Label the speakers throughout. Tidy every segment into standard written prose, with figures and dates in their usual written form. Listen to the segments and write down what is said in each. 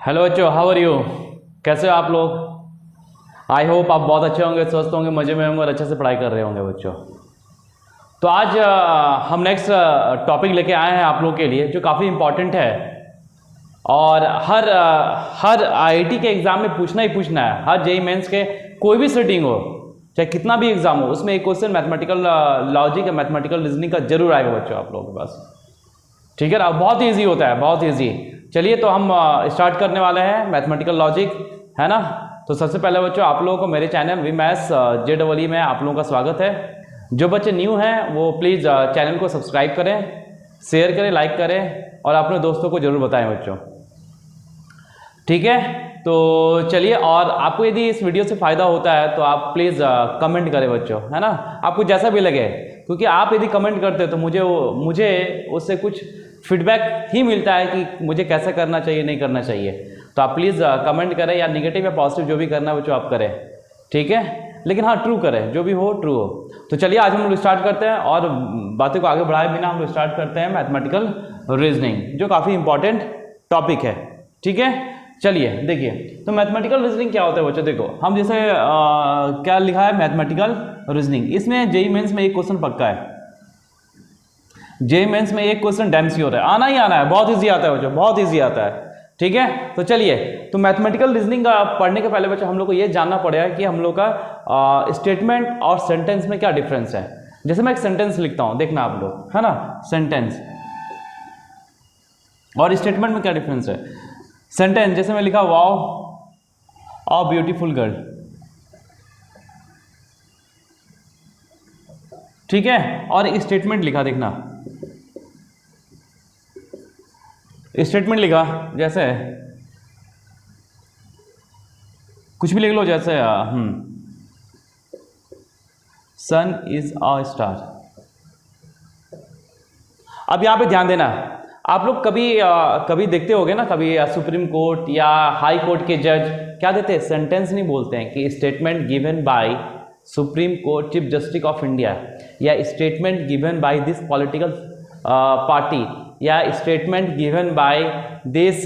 Speaker 1: Hello बच्चों, how are you? कैसे हो आप लोग? आई होप आप बहुत अच्छे होंगे, स्वस्थ होंगे, मज़े में होंगे और अच्छे से पढ़ाई कर रहे होंगे बच्चों। तो आज हम नेक्स्ट टॉपिक लेके आए हैं आप लोगों के लिए, जो काफ़ी इम्पॉर्टेंट है और हर आईआईटी के एग्ज़ाम में पूछना ही पूछना है। हर जेईई मेंस के कोई भी सेटिंग हो, चाहे कितना भी एग्ज़ाम हो, उसमें एक क्वेश्चन मैथमेटिकल लॉजिक या मैथमेटिकल रीजनिंग का जरूर आएगा बच्चों आप लोगों के पास। ठीक है ना? अब बहुत ईजी होता है, बहुत ईजी। चलिए तो हम स्टार्ट करने वाले हैं मैथमेटिकल लॉजिक, है ना। तो सबसे पहले बच्चों आप लोगों को मेरे चैनल वीमैथ्स JEE में आप लोगों का स्वागत है। जो बच्चे न्यू हैं वो प्लीज़ चैनल को सब्सक्राइब करें, शेयर करें, लाइक करें और अपने दोस्तों को ज़रूर बताएं बच्चों। ठीक है, तो चलिए, और आपको यदि इस वीडियो से फ़ायदा होता है तो आप प्लीज़ कमेंट करें बच्चों, है ना। आपको जैसा भी लगे, क्योंकि आप यदि कमेंट करते हैं तो मुझे उससे कुछ फीडबैक ही मिलता है कि मुझे कैसे करना चाहिए, नहीं करना चाहिए। तो आप प्लीज़ कमेंट करें, या नेगेटिव या पॉजिटिव जो भी करना है बच्चों आप करें, ठीक है। लेकिन हाँ, ट्रू करें, जो भी हो ट्रू हो। तो चलिए आज हम लोग स्टार्ट करते हैं और बातें को आगे बढ़ाए बिना हम लोग स्टार्ट करते हैं मैथमेटिकल रीजनिंग, जो काफ़ी इंपॉर्टेंट टॉपिक है। ठीक है, चलिए देखिए, तो मैथमेटिकल रीजनिंग क्या होता है बच्चों। देखो, हम जैसे क्या लिखा है मैथमेटिकल रीजनिंग, इसमें जेईई मेंस में एक क्वेश्चन पक्का है। जेईई मेंस में एक क्वेश्चन डैम श्योर है, आना ही आना है, बहुत ईजी आता है बच्चों, बहुत ईजी आता है। ठीक है, तो चलिए, तो मैथमेटिकल रीजनिंग पढ़ने के पहले बच्चों हम लोग को ये जानना पड़ेगा कि हम लोग का स्टेटमेंट और सेंटेंस में क्या डिफरेंस है। जैसे मैं एक सेंटेंस लिखता हूं, देखना आप लोग, है ना, सेंटेंस और स्टेटमेंट में क्या डिफरेंस है। सेंटेंस जैसे मैं लिखा वाओ अ ब्यूटीफुल गर्ल, ठीक है, और एक स्टेटमेंट लिखा, देखना स्टेटमेंट लिखा जैसे कुछ भी लिख लो, जैसे सन इज अ स्टार। अब यहां पे ध्यान देना, आप लोग कभी देखते होगे ना, कभी सुप्रीम कोर्ट या हाई कोर्ट के जज क्या देते हैं, सेंटेंस नहीं बोलते हैं कि statement given by Supreme Court Chief Justice of India, या statement given by this political party, या statement given by this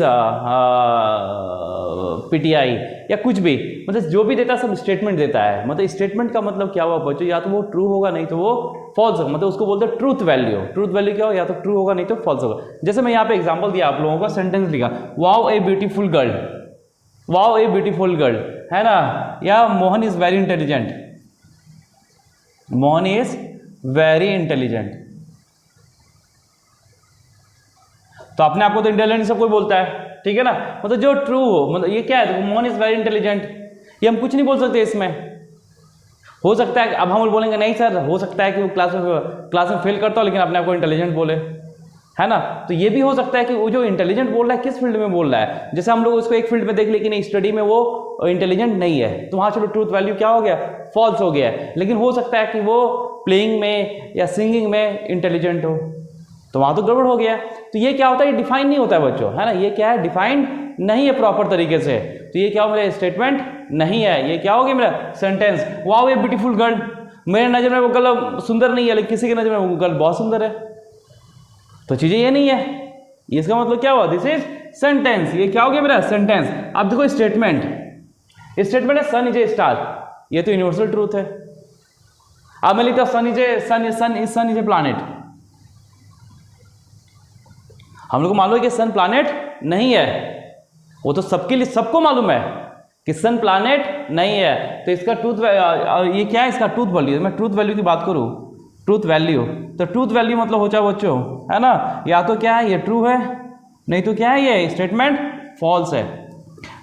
Speaker 1: PTI, या कुछ भी, मतलब जो भी देता है सब स्टेटमेंट देता है। मतलब स्टेटमेंट का मतलब क्या हुआ बच्चों, या तो वो ट्रू होगा नहीं तो वो फॉल्स होगा, मतलब उसको बोलते हैं ट्रूथ वैल्यू। ट्रूथ वैल्यू क्या हो, या तो ट्रू होगा नहीं तो फॉल्स होगा। जैसे मैं यहाँ पे एग्जांपल दिया आप लोगों को, सेंटेंस लिखा wow a beautiful girl, wow a beautiful girl, है ना, या Mohan is very intelligent, Mohan is very intelligent. तो अपने आपको तो इंटेलिजेंट सब कोई बोलता है, ठीक है ना, मतलब जो ट्रू हो, मतलब ये क्या है, मोहन इज वेरी इंटेलिजेंट, ये हम कुछ नहीं बोल सकते इसमें। हो सकता है अब हम बोलेंगे नहीं सर, हो सकता है कि वो क्लास में फेल करता हो लेकिन अपने आप को इंटेलिजेंट बोले, है ना। तो ये भी हो सकता है कि वो जो इंटेलिजेंट बोल रहा है किस फील्ड में बोल रहा है। जैसे हम लोग उसको एक फील्ड में देख, लेकिन स्टडी में वो इंटेलिजेंट नहीं है, तो वहां चलो ट्रूथ वैल्यू क्या हो गया, फॉल्स हो गया। लेकिन हो सकता है कि वो प्लेइंग में या सिंगिंग में इंटेलिजेंट हो, तो वहां तो गड़बड़ हो गया। तो ये क्या होता है, ये डिफाइन नहीं होता है बच्चों, है ना, ये क्या है, डिफाइंड नहीं है प्रॉपर तरीके से। तो ये क्या हो, मेरा स्टेटमेंट नहीं है, ये क्या हो गया मेरा sentence. Wow a beautiful girl, मेरे नजर में वो गर्ल सुंदर नहीं है, लेकिन किसी की नजर में वो गर्ल बहुत सुंदर है, तो चीजें ये नहीं है। इसका मतलब क्या हुआ, दिस इज सेंटेंस, ये क्या हो गया मेरा सेंटेंस। अब देखो स्टेटमेंट, स्टेटमेंट है सन इज ए स्टार, ये तो यूनिवर्सल ट्रूथ है। अब मैं लिखता सन इज ए प्लैनेट, हम लोग को मालूम है कि सन प्लैनेट नहीं है, वो तो सबके लिए, सबको मालूम है कि सन प्लैनेट नहीं है। तो इसका ट्रूथ, ये क्या है, इसका ट्रूथ वैल्यू, मैं ट्रूथ वैल्यू की बात करूं, ट्रूथ वैल्यू, तो ट्रूथ वैल्यू मतलब हो जाए बच्चों, है ना, या तो क्या है, ये ट्रू है, नहीं तो क्या है, ये स्टेटमेंट फॉल्स है।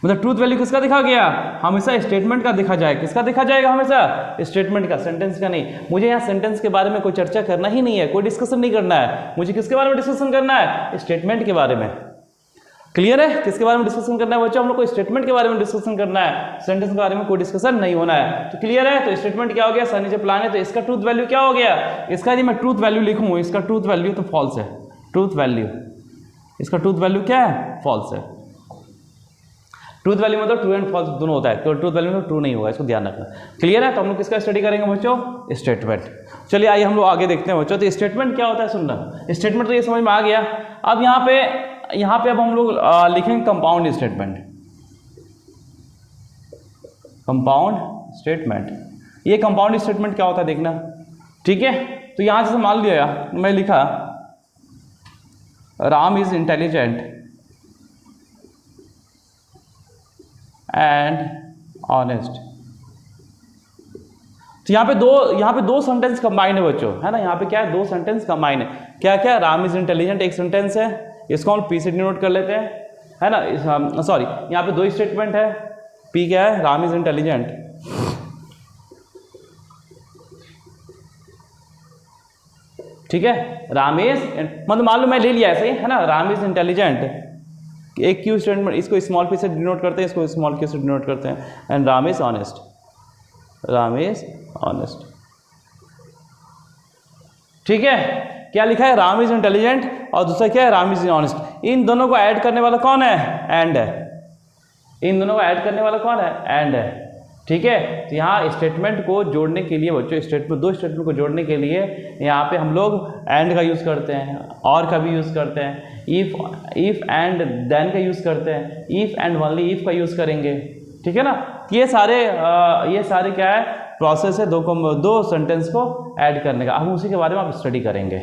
Speaker 1: मतलब ट्रूथ वैल्यू किसका देखा गया, हमेशा स्टेटमेंट का देखा जाए। किसका देखा जाएगा, हमेशा स्टेटमेंट का, सेंटेंस का नहीं। मुझे यहाँ सेंटेंस के बारे में कोई चर्चा करना ही नहीं है, कोई डिस्कशन नहीं करना है। मुझे किसके बारे में डिस्कशन करना है, स्टेटमेंट के बारे में। क्लियर है, किसके बारे में डिस्कशन करना है बच्चों, हम लोग को स्टेटमेंट के बारे में डिस्कशन करना है, सेंटेंस के बारे में कोई डिस्कशन नहीं होना है। तो क्लियर है, तो स्टेटमेंट क्या हो गया, सन इज ए प्लैनेट, तो इसका ट्रूथ वैल्यू क्या हो गया, इसका यदि मैं ट्रूथ वैल्यू लिखूं, इसका ट्रूथ वैल्यू तो फॉल्स है। ट्रूथ वैल्यू, इसका ट्रूथ वैल्यू क्या है, फॉल्स है। ट्रूथ वैल्यू मतलब ट्रू एंड फॉल्स दोनों होता है, तो ट्रूथ वैल्यू में ट्रू नहीं होगा, इसको ध्यान रखना। क्लियर है, तो हम लोग किसका स्टडी करेंगे बच्चों, स्टेटमेंट। चलिए आइए हम लोग आगे देखते हैं बच्चों। तो स्टेटमेंट क्या होता है, सुनना, स्टेटमेंट तो ये समझ में आ गया। अब यहाँ पे यहाँ पे अब हम लोग लिखेंगे कंपाउंड स्टेटमेंट। कंपाउंड स्टेटमेंट, ये कंपाउंड स्टेटमेंट क्या होता है देखना, ठीक है। तो यहाँ जैसे मान लिया मैं लिखा Ram is intelligent and honest. तो यहाँ पे दो सेंटेंस कंबाइन है बच्चों, है ना। यहाँ पे क्या है, दो सेंटेंस कंबाइन है। क्या क्या, राम इज इंटेलिजेंट एक सेंटेंस है, इसको हम पी से डिनोट कर लेते हैं, है ना। सॉरी, यहाँ पे दो स्टेटमेंट है, पी क्या है, राम इज इंटेलिजेंट, ठीक है। राम इज मतलब मान लो मैं ले लिया ऐसे ही, है ना, राम इज इंटेलिजेंट, एक क्यू स्टेटमेंट, इसको स्मॉल पी से डिनोट करते हैं, इसको स्मॉल क्यू से डिनोट करते हैं, and Ram is honest, Ram is honest, ठीक है। क्या लिखा है, राम इज इंटेलिजेंट, और दूसरा क्या है, राम इज ऑनेस्ट। इन दोनों को ऐड करने वाला कौन है, एंड है। इन दोनों को ऐड करने वाला कौन है, एंड है, ठीक है। तो यहाँ स्टेटमेंट को जोड़ने के लिए बच्चों, स्टेटमेंट दो स्टेटमेंट को जोड़ने के लिए यहाँ पे हम लोग एंड का यूज़ करते हैं, और का भी यूज़ करते हैं, इफ एंड देन का यूज़ करते हैं, इफ एंड ओनली इफ का यूज़ करेंगे, ठीक है ना। ये सारे क्या है, प्रोसेस है दो सेंटेंस को ऐड करने का। हम उसी के बारे में आप स्टडी करेंगे,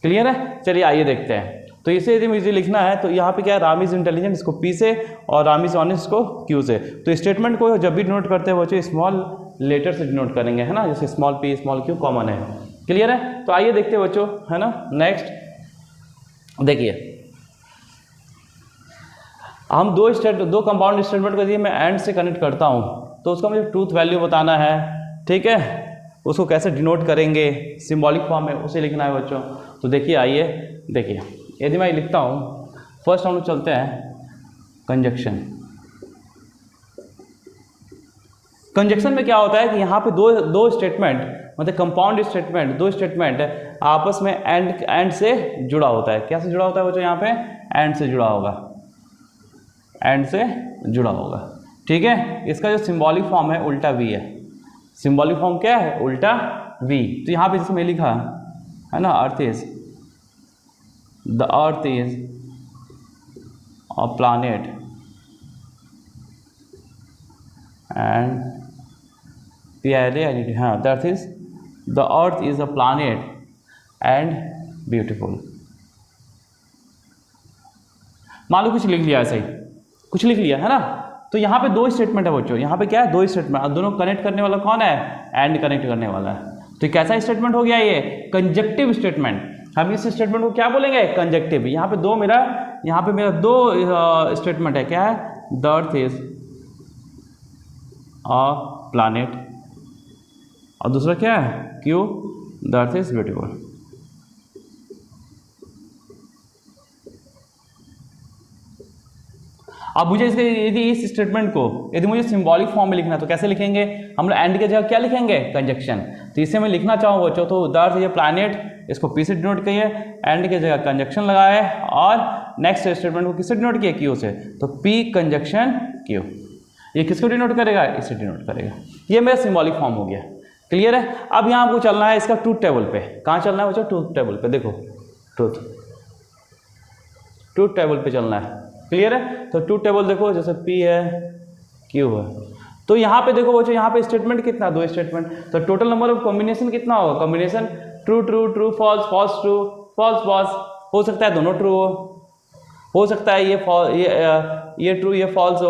Speaker 1: क्लियर है। चलिए आइए देखते हैं। तो इसे यदि मुझे लिखना है तो यहाँ पे क्या है, राम इज इंटेलिजेंट, इसको पी से, और राम इज ऑनेस्ट को क्यू से। तो स्टेटमेंट को जब भी डिनोट करते हैं बच्चों स्मॉल लेटर से डिनोट करेंगे, है ना, जैसे small P small Q common है, क्लियर है। तो आइए देखते हैं बच्चों, है ना। नेक्स्ट देखिए, हम दो कंपाउंड स्टेटमेंट को यदि मैं एंड से कनेक्ट करता हूँ तो उसका मुझे ट्रूथ वैल्यू बताना है, ठीक है। उसको कैसे डिनोट करेंगे, सिंबॉलिक फॉर्म में उसे लिखना है बच्चों। तो देखिए, आइए देखिए, यदि मैं लिखता हूँ, फर्स्ट हम लोग चलते हैं कंजक्शन। कंजक्शन में क्या होता है कि यहाँ पे दो स्टेटमेंट, मतलब कंपाउंड स्टेटमेंट, दो स्टेटमेंट आपस में एंड से जुड़ा होता है। कैसे जुड़ा होता है बच्चों, यहाँ पे एंड से जुड़ा होगा, एंड से जुड़ा होगा, ठीक है। इसका जो सिंबॉलिक फॉर्म है उल्टा वी है। सिंबॉलिक फॉर्म क्या है, उल्टा वी। तो यहाँ पे जैसे मैं लिखा है ना, the earth is a planet and प्यारे एडिट, हाँ, that is the earth is a planet and beautiful। मान लो कुछ लिख लिया, ऐसे ही कुछ लिख लिया, है ना। तो यहाँ पे दो स्टेटमेंट है बच्चों, यहाँ पे क्या है, दो स्टेटमेंट, दोनों कनेक्ट करने वाला कौन है, एंड कनेक्ट करने वाला है। तो कैसा स्टेटमेंट हो गया ये, कंजक्टिव स्टेटमेंट। हम इस स्टेटमेंट को क्या बोलेंगे, कंजक्टिव। यहाँ पे मेरा दो स्टेटमेंट है, क्या है, the earth is a planet, और दूसरा क्या है, Q, the earth is beautiful. अब मुझे इसके यदि इस स्टेटमेंट को यदि मुझे सिंबॉलिक फॉर्म में लिखना है तो कैसे लिखेंगे, हम लोग एंड के जगह क्या लिखेंगे, कंजक्शन। तो इसे मैं लिखना चाहूँ बच्चों, तो the earth is a planet, इसको पी से डिनोट किए, एंड के जगह कंजक्शन लगाए, और नेक्स्ट स्टेटमेंट को किससे डिनोट किया, क्यू से। तो पी कंजक्शन क्यू, ये किसको डिनोट करेगा, इसे डिनोट करेगा। ये मेरा सिंबॉलिक फॉर्म हो गया, क्लियर है। अब यहाँ आपको चलना है इसका ट्रूथ टेबल पे। कहाँ चलना है बच्चों, ट्रूथ टेबल पे। देखो ट्रूथ टेबल पे चलना है, क्लियर है। तो ट्रूथ टेबल देखो, जैसे पी है, क्यू है, तो यहाँ पे देखो बच्चों, यहाँ पे स्टेटमेंट कितना, दो स्टेटमेंट। तो टोटल नंबर ऑफ कॉम्बिनेशन कितना होगा, combination true true true false false true false false. हो सकता है दोनों ट्रू हो सकता है ये ट्रू ये फॉल्स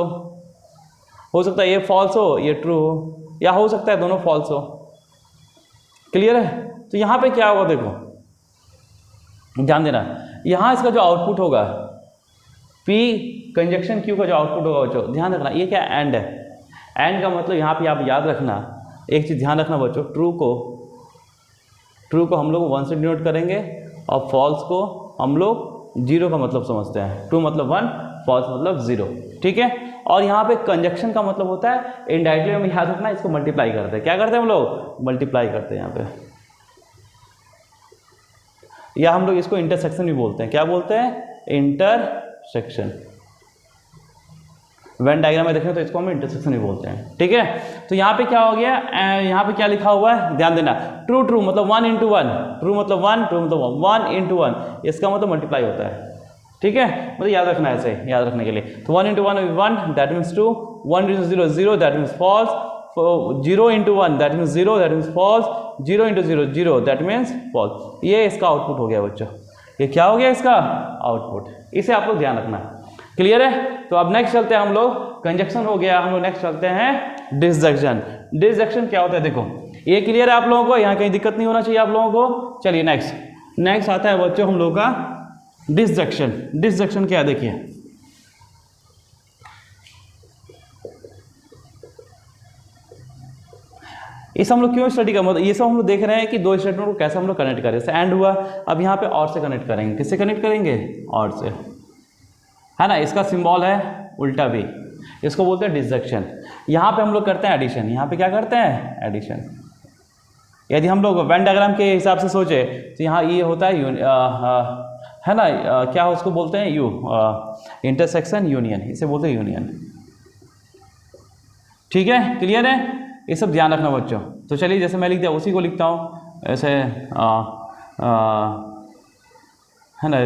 Speaker 1: हो सकता है ये फॉल्स हो ये ट्रू हो, या हो सकता है दोनों फॉल्स हो, क्लियर है। तो यहाँ पे क्या होगा, देखो ध्यान देना, यहाँ इसका जो आउटपुट होगा P कंजक्शन Q का जो आउटपुट होगा बच्चों, ध्यान रखना, ये क्या एंड है। एंड का मतलब यहाँ पे आप याद रखना, एक चीज़ ध्यान रखना बच्चों, ट्रू को हम लोग 1 से डिनोट करेंगे, और फॉल्स को हम लोग 0 का मतलब समझते हैं। ट्रू मतलब 1, फॉल्स मतलब 0, ठीक है। और यहाँ पे कंजक्शन का मतलब होता है, इनडायरेक्टली हमें याद रखना, इसको मल्टीप्लाई करते हैं। क्या करते हैं हम लोग, मल्टीप्लाई करते हैं यहाँ पे, या हम लोग इसको इंटरसेक्शन भी बोलते हैं। क्या बोलते हैं, इंटरसेक्शन। वेन डायग्राम में देखें तो इसको हम इंटरसेक्शन भी बोलते हैं, ठीक है। तो यहाँ पे क्या हो गया, यहाँ पे क्या लिखा हुआ है, ध्यान देना, ट्रू मतलब 1 into 1, ट्रू मतलब 1, ट्रू मतलब 1 into 1, इसका मतलब मल्टीप्लाई होता है, ठीक है, मतलब याद रखना है ऐसे, याद रखने के लिए। तो 1 into 1 is 1, that means true, 1 into 0 is 0, that means false, 0 into 1 that means 0, that means false, 0 into 0 0, that means false। ये इसका आउटपुट हो गया बच्चों, ये क्या हो गया इसका आउटपुट, इसे आप लोग ध्यान रखना। क्लियर है? तो अब नेक्स्ट चलते हैं हम लोग, कंजक्शन हो गया, हम लोग नेक्स्ट चलते हैं डिसजंक्शन। डिसजंक्शन क्या होता है देखो, ये क्लियर है आप लोगों को, यहाँ कहीं दिक्कत नहीं होना चाहिए आप लोगों को। चलिए नेक्स्ट आता है बच्चों हम लोगों का डिसजंक्शन। डिसजंक्शन क्या है देखिए, ये सब हम लोग क्यों स्टडी कर, मतलब ये सब हम लोग देख रहे हैं कि दो स्टेटमेंट को कैसे हम लोग कनेक्ट करें। जैसे एंड हुआ, अब यहाँ पे और से कनेक्ट करेंगे, किससे कनेक्ट करेंगे, और से, है ना। इसका सिंबल है उल्टा भी, इसको बोलते हैं डिसजंक्शन। यहाँ पे हम लोग करते हैं एडिशन, यहाँ पे क्या करते हैं एडिशन। यदि हम लोग वेन डायग्राम के हिसाब से सोचे तो यहाँ ये होता है है ना, क्या उसको बोलते हैं यू, इंटरसेक्शन यूनियन, इसे बोलते हैं यूनियन। ठीक है, क्लियर है, ये सब ध्यान रखना बच्चों। तो चलिए जैसे मैं लिख दिया उसी को लिखता हूँ, ऐसे है ना,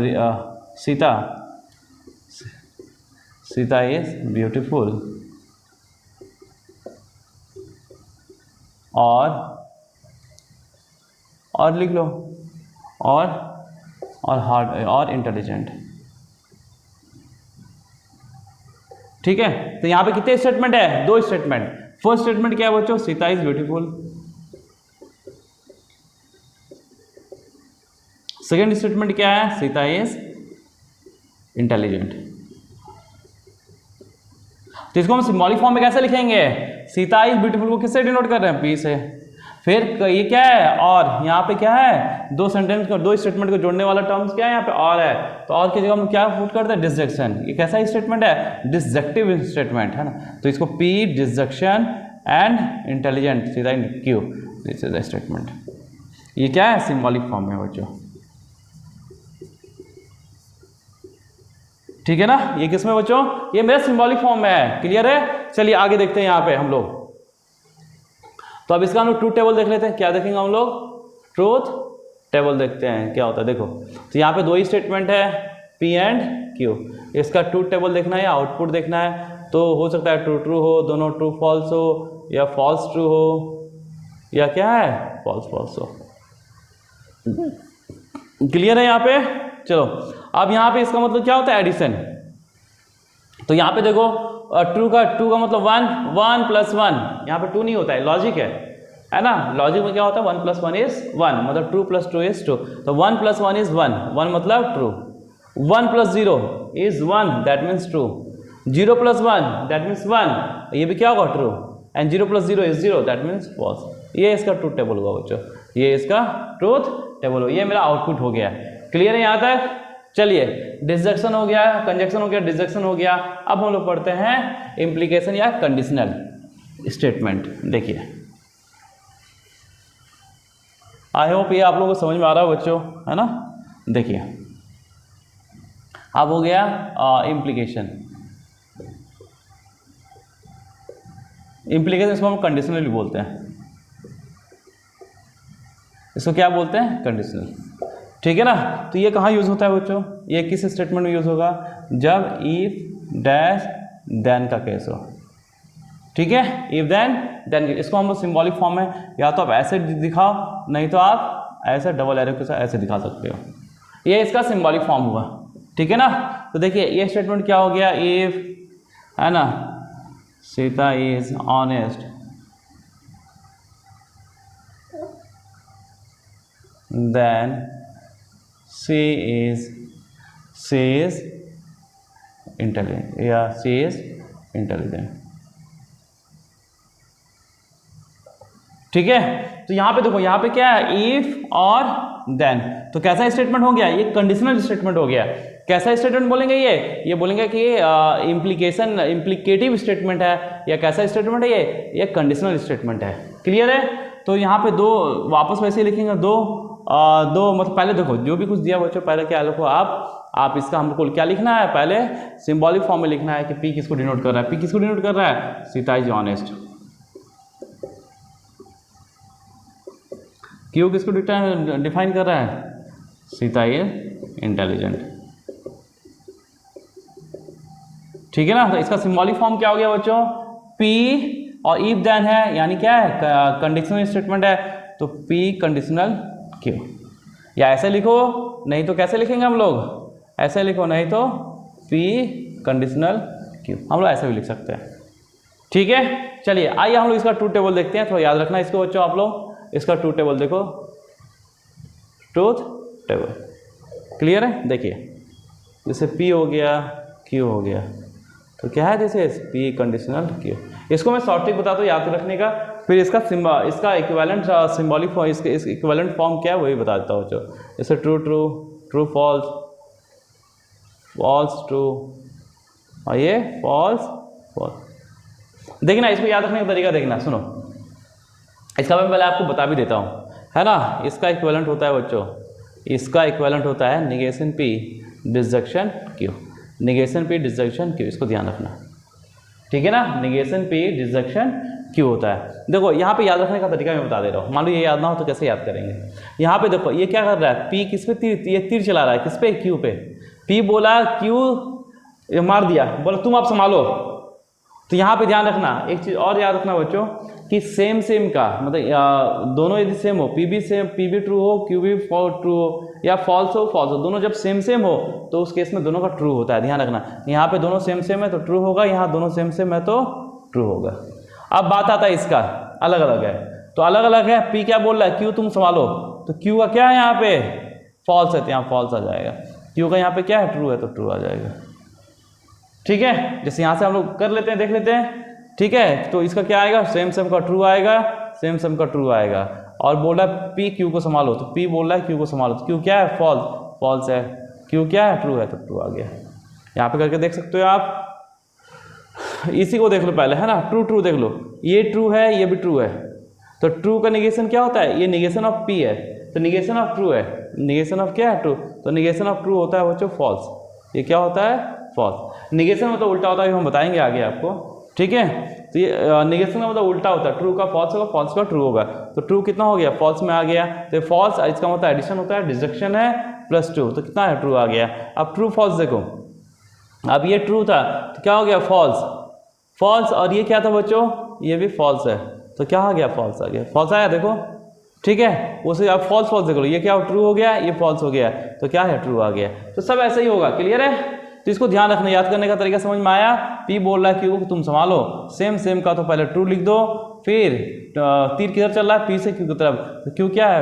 Speaker 1: सीता इज ब्यूटीफुल, और लिख लो, और हार्ड और इंटेलिजेंट। ठीक है, तो यहाँ पे कितने स्टेटमेंट है, दो स्टेटमेंट। फर्स्ट स्टेटमेंट क्या है बच्चों, Sita is beautiful. Second statement क्या है, सीता इज इंटेलिजेंट। तो इसको हम सिंबॉलिक फॉर्म में कैसे लिखेंगे, सीता इज ब्यूटीफुल को किससे डिनोट कर रहे हैं, पी से। फिर ये क्या है, और यहाँ पे क्या है, दो सेंटेंस को, दो स्टेटमेंट को जोड़ने वाला टर्म्स क्या है, यहाँ पे और है, तो और की जगह हम क्या पुट करते हैं, डिसजंक्शन। ये कैसा स्टेटमेंट है, डिसजंक्टिव स्टेटमेंट, है ना। तो इसको पी डिसजंक्शन एंड इंटेलिजेंट, सीधा Q, this is the statement. ये क्या है, सिंबॉलिक फॉर्म में बच्चों। ठीक है ना, ये किसमें बच्चों, ये मेरा सिंबॉलिक फॉर्म में है। क्लियर है, चलिए आगे देखते हैं यहाँ पे हम लोग। तो अब इसका हम लोग ट्रूथ टेबल देख लेते हैं। क्या देखेंगे हम लोग, ट्रूथ टेबल देखते हैं क्या होता है। देखो, तो यहाँ पे दो ही स्टेटमेंट है, पी एंड क्यू। इसका ट्रूथ टेबल देखना है या आउटपुट देखना है, तो हो सकता है ट्रू ट्रू हो, दोनों ट्रू फॉल्स हो, या फॉल्स ट्रू हो, या क्या है, फॉल्स फॉल्स हो। क्लियर है यहाँ पे। चलो अब यहाँ पे इसका मतलब क्या होता है, एडिशन। तो यहाँ पे देखो, ट्रू का मतलब 1 + 1, यहाँ पे 2 नहीं होता है, लॉजिक है ना। लॉजिक में क्या होता है, 1 + 1 = 1, मतलब 2 + 2 = 2। तो 1 + 1 = 1, 1 मतलब true. 1 + 0 = 1, that means true. 0 + 1 that means 1, ये भी क्या होगा, true. And 0 + 0 = 0, that means false. ये इसका ट्रूथ टेबल होगा बच्चों, ये इसका ट्रूथ टेबल हो। ये मेरा आउटपुट हो गया। क्लियर है यहाँ तक। चलिए, डिसजंक्शन हो गया, कंजक्शन हो गया, डिसजंक्शन हो गया। अब हम लोग पढ़ते हैं इम्प्लीकेशन या कंडीशनल स्टेटमेंट। देखिए, आई होप ये आप लोगों को समझ में आ रहा है बच्चों, है ना। देखिए, अब हो गया इम्प्लीकेशन। इम्प्लीकेशन इसको हम कंडीशनल बोलते हैं। इसको क्या बोलते हैं, कंडीशनल। ठीक है ना। तो ये कहाँ यूज होता है बच्चों, ये किस स्टेटमेंट में यूज होगा, जब इफ डैश देन का केस हो। ठीक है, इफ देन। इसको हम लोग सिंबॉलिक फॉर्म में या तो आप ऐसे दिखाओ, नहीं तो आप ऐसे डबल एरो के साथ ऐसे दिखा सकते हो। ये इसका सिंबॉलिक फॉर्म हुआ। ठीक है ना। तो देखिए, ये स्टेटमेंट क्या हो गया, इफ, है ना, Sita is honest then she is intelligent, या she is intelligent। ठीक है। तो यहाँ पे देखो, यहाँ पे क्या है, इफ और देन। तो कैसा स्टेटमेंट हो गया, ये कंडीशनल स्टेटमेंट हो गया। कैसा स्टेटमेंट बोलेंगे, ये बोलेंगे कि इम्प्लीकेशन, इम्प्लीकेटिव स्टेटमेंट है, या कैसा स्टेटमेंट है, ये कंडीशनल स्टेटमेंट है। क्लियर है। तो यहाँ पे दो वापस वैसे ही लिखेंगे, दो मतलब पहले देखो, जो भी कुछ दिया बच्चों, पहले क्या लिखो आप इसका हमको क्या लिखना है, पहले सिंबॉलिक फॉर्म में लिखना है कि पी किसको डिनोट कर रहा है। पी किसको डिनोट कर रहा है, सीता इज ऑनेस्ट। क्यू किसको डिफाइन कर रहा है, सीता इज इंटेलिजेंट। ठीक है ना। तो इसका सिंबॉलिक फॉर्म क्या हो गया बच्चों, पी और इफ देन है, यानी क्या है, कंडीशनल स्टेटमेंट है, तो पी कंडीशनल क्यू। या ऐसे लिखो, नहीं तो कैसे लिखेंगे हम लोग, ऐसे लिखो, नहीं तो पी कंडीशनल क्यू, हम लोग ऐसे भी लिख सकते हैं। ठीक है, चलिए आइए हम लोग इसका ट्रूथ टेबल देखते हैं। थोड़ा याद रखना इसको बच्चों आप लोग, इसका ट्रूथ टेबल देखो, ट्रूथ टेबल क्लियर है। देखिए जैसे P हो गया, Q हो गया, तो क्या है जैसे P कंडीशनल Q। इसको मैं शॉर्ट ट्रिक बताता हूँ याद रखने का, फिर इसका इक्विवेलेंट सिंबॉलिक फॉर्म, इसके इक्विवेलेंट फॉर्म क्या है वही बता देता हूँ बच्चों। जैसे true true, true false, false true, और ये फॉल्स फॉल्स। देखना इसको याद रखने का तरीका देखना, सुनो इसका मैं पहले आपको बता भी देता हूँ, है ना। इसका इक्विवेलेंट होता है बच्चों, इसका इक्विवेलेंट होता है negation P disjunction Q, negation P disjunction Q, इसको ध्यान रखना, ठीक है ना। निगेशन P डिसजंक्शन Q होता है। देखो यहाँ पे याद रखने का तरीका मैं बता दे रहा हूँ, मान लो ये याद ना हो तो कैसे याद करेंगे। यहाँ पे देखो ये क्या कर रहा है, P किस पे तीर, ये तीर चला रहा है किस पे, Q पे। P बोला Q मार दिया, बोला तुम आप संभालो। तो यहाँ पे ध्यान रखना एक चीज़ और याद रखना बच्चों कि सेम का मतलब दोनों यदि सेम हो, P भी सेम, P भी ट्रू हो, Q भी ट्रू हो, या फॉल्स हो फॉल्स हो, दोनों जब सेम हो तो उस केस में दोनों का ट्रू होता है। ध्यान रखना, यहाँ पे दोनों सेम है तो ट्रू होगा, यहाँ दोनों सेम है तो ट्रू होगा। अब बात आता है इसका अलग अलग है, तो अलग अलग है। P क्या बोल रहा है, Q तुम संभालो, तो Q का क्या है यहाँ पे फॉल्स है, तो यहाँ फॉल्स आ जाएगा। Q का यहाँ पे क्या है, ट्रू है, तो ट्रू आ जाएगा। ठीक है, जैसे यहाँ से हम लोग कर लेते हैं, देख लेते हैं। ठीक है, तो इसका क्या आएगा, सेम का ट्रू आएगा, सेम का ट्रू आएगा। और बोल रहा है P Q को संभालो, तो P बोल रहा है Q को संभालो, तो Q क्या है, फॉल्स, फॉल्स है। Q क्या है, ट्रू है, तो ट्रू आ गया। यहाँ पे करके देख सकते हो आप। इसी को देख लो पहले, है ना, ट्रू ट्रू देख लो, ये ट्रू है, ये भी ट्रू है, तो ट्रू का निगेशन क्या होता है, ये निगेशन ऑफ P है, तो निगेशन ऑफ ट्रू है, निगेशन ऑफ क्या है, ट्रू, तो निगेशन ऑफ ट्रू होता है बच्चों फॉल्स। ये क्या होता है, फॉल्स। निगेशन मतलब उल्टा होता है, हम बताएंगे आगे आपको। ठीक है, तो ये निगेशन का मतलब उल्टा होता है, ट्रू का फॉल्स होगा, फॉल्स का ट्रू होगा। तो ट्रू कितना हो गया, फॉल्स में आ गया, तो फॉल्स इसका मतलब एडिशन होता है, डिडक्शन है प्लस ट्रू, तो कितना है, ट्रू आ गया। अब ट्रू फॉल्स देखो, अब ये ट्रू था तो क्या हो गया, फॉल्स, फॉल्स, और ये क्या था बच्चों, ये भी फॉल्स है, तो क्या आ गया, फॉल्स आ गया, फॉल्स आया देखो। ठीक है, उसे आप फॉल्स फॉल्स देख लो, ये क्या ट्रू हो गया, ये फॉल्स हो गया, तो क्या है, ट्रू आ गया। तो सब ऐसा ही होगा, क्लियर है। तो इसको ध्यान रखना, याद करने का तरीका समझ में आया। P बोल रहा है Q को तुम संभालो, सेम का तो पहले ट्रू लिख दो, फिर तीर किधर चल रहा है, P से Q की तरफ, तो Q क्या है,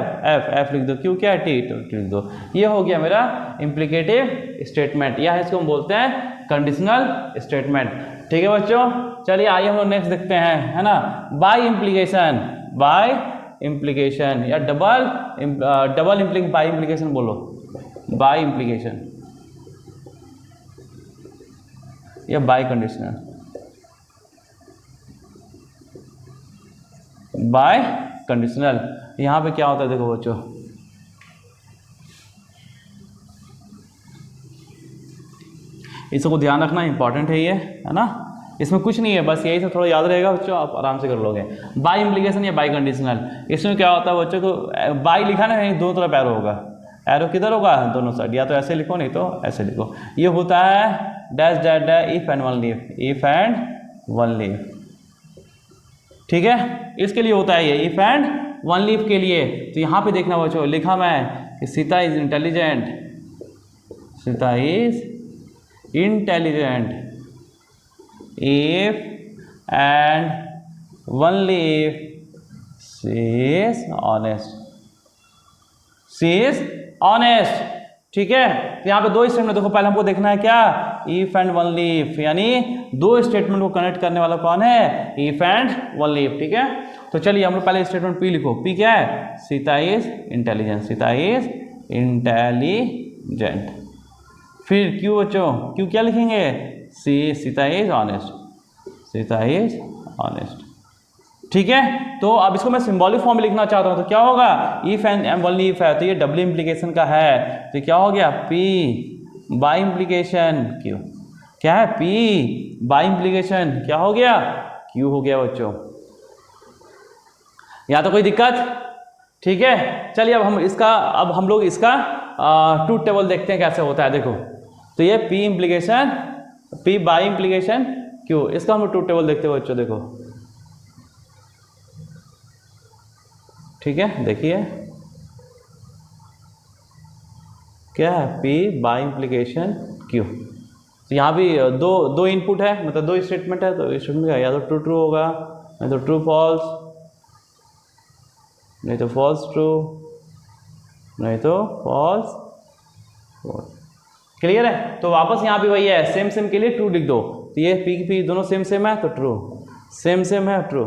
Speaker 1: F लिख दो, Q क्या है, T लिख दो। ये हो गया मेरा इम्प्लीकेटिव स्टेटमेंट, या इसको हम बोलते हैं कंडीशनल स्टेटमेंट। ठीक है बच्चों, चलिए आइए हम लोग नेक्स्ट देखते हैं, है ना। बाय इम्प्लीकेशन, बाय इम्प्लीकेशन या बाय इम्प्लीकेशन बोलो, बाय इम्प्लीकेशन या बाय कंडीशनल, बाय कंडीशनल। यहां पे क्या होता है देखो बच्चों, इसको ध्यान रखना, इंपॉर्टेंट है ये, है ना। इसमें कुछ नहीं है, बस यही सब थोड़ा याद रहेगा बच्चों, आप आराम से कर लोगे। बाय इम्प्लीकेशन या बाय कंडीशनल, इसमें क्या होता है बच्चों को, बाय लिखा ना, दोनों तरफ एरो होगा, एरो किधर होगा, दोनों साइड, या तो ऐसे लिखो नहीं तो ऐसे लिखो। ये होता है dash dash dash if and one leaf, if and one leaf. ठीक है, इसके लिए होता है ये इफ एंड वन लीफ के लिए। तो यहाँ पे देखना बच्चों, लिखा मैं कि Sita is intelligent, Sita is intelligent if and one leaf she is honest, she is honest. ठीक है, तो यहाँ पे दो स्टेटमेंट देखो, पहले हमको देखना है क्या, इफ एंड वन लीफ, यानी दो स्टेटमेंट को कनेक्ट करने वाला कौन है, इफ एंड वन लीफ। ठीक है, तो चलिए हम लोग पहले स्टेटमेंट P लिखो, P क्या है, Sita is intelligent, Sita is intelligent. फिर Q बच्चों, Q क्या लिखेंगे, Sita is honest, Sita is honest. ठीक है, तो अब इसको मैं सिंबॉलिक फॉर्म में लिखना चाहता हूं, तो क्या होगा, इफ एंड वन लीफ है, तो ये डबल इम्प्लीकेशन का है, तो क्या हो गया, P बाय इम्प्लीकेशन Q, क्या है, P बाय इम्प्लीकेशन क्या हो गया, Q हो गया बच्चों। यहाँ तो कोई दिक्कत, ठीक है। चलिए अब हम लोग इसका ट्रूथ टेबल देखते हैं कैसे होता है। देखो, तो ये P implication P by implication Q। इसका हम ट्रूथ टेबल देखते हैं बच्चों, देखो ठीक है, देखिए क्या है, P बाई इम्प्लीकेशन Q। तो यहाँ भी दो इनपुट है, मतलब दो स्टेटमेंट है, तो स्टेटमेंट का या तो ट्रू ट्रू होगा, नहीं तो ट्रू फॉल्स, नहीं तो फॉल्स ट्रू, नहीं तो फॉल्स फॉल्स। क्लियर है? तो वापस यहाँ पे वही है, सेम सेम के लिए ट्रू लिख दो। तो ये पी दोनों सेम सेम है तो ट्रू, सेम सेम है ट्रू।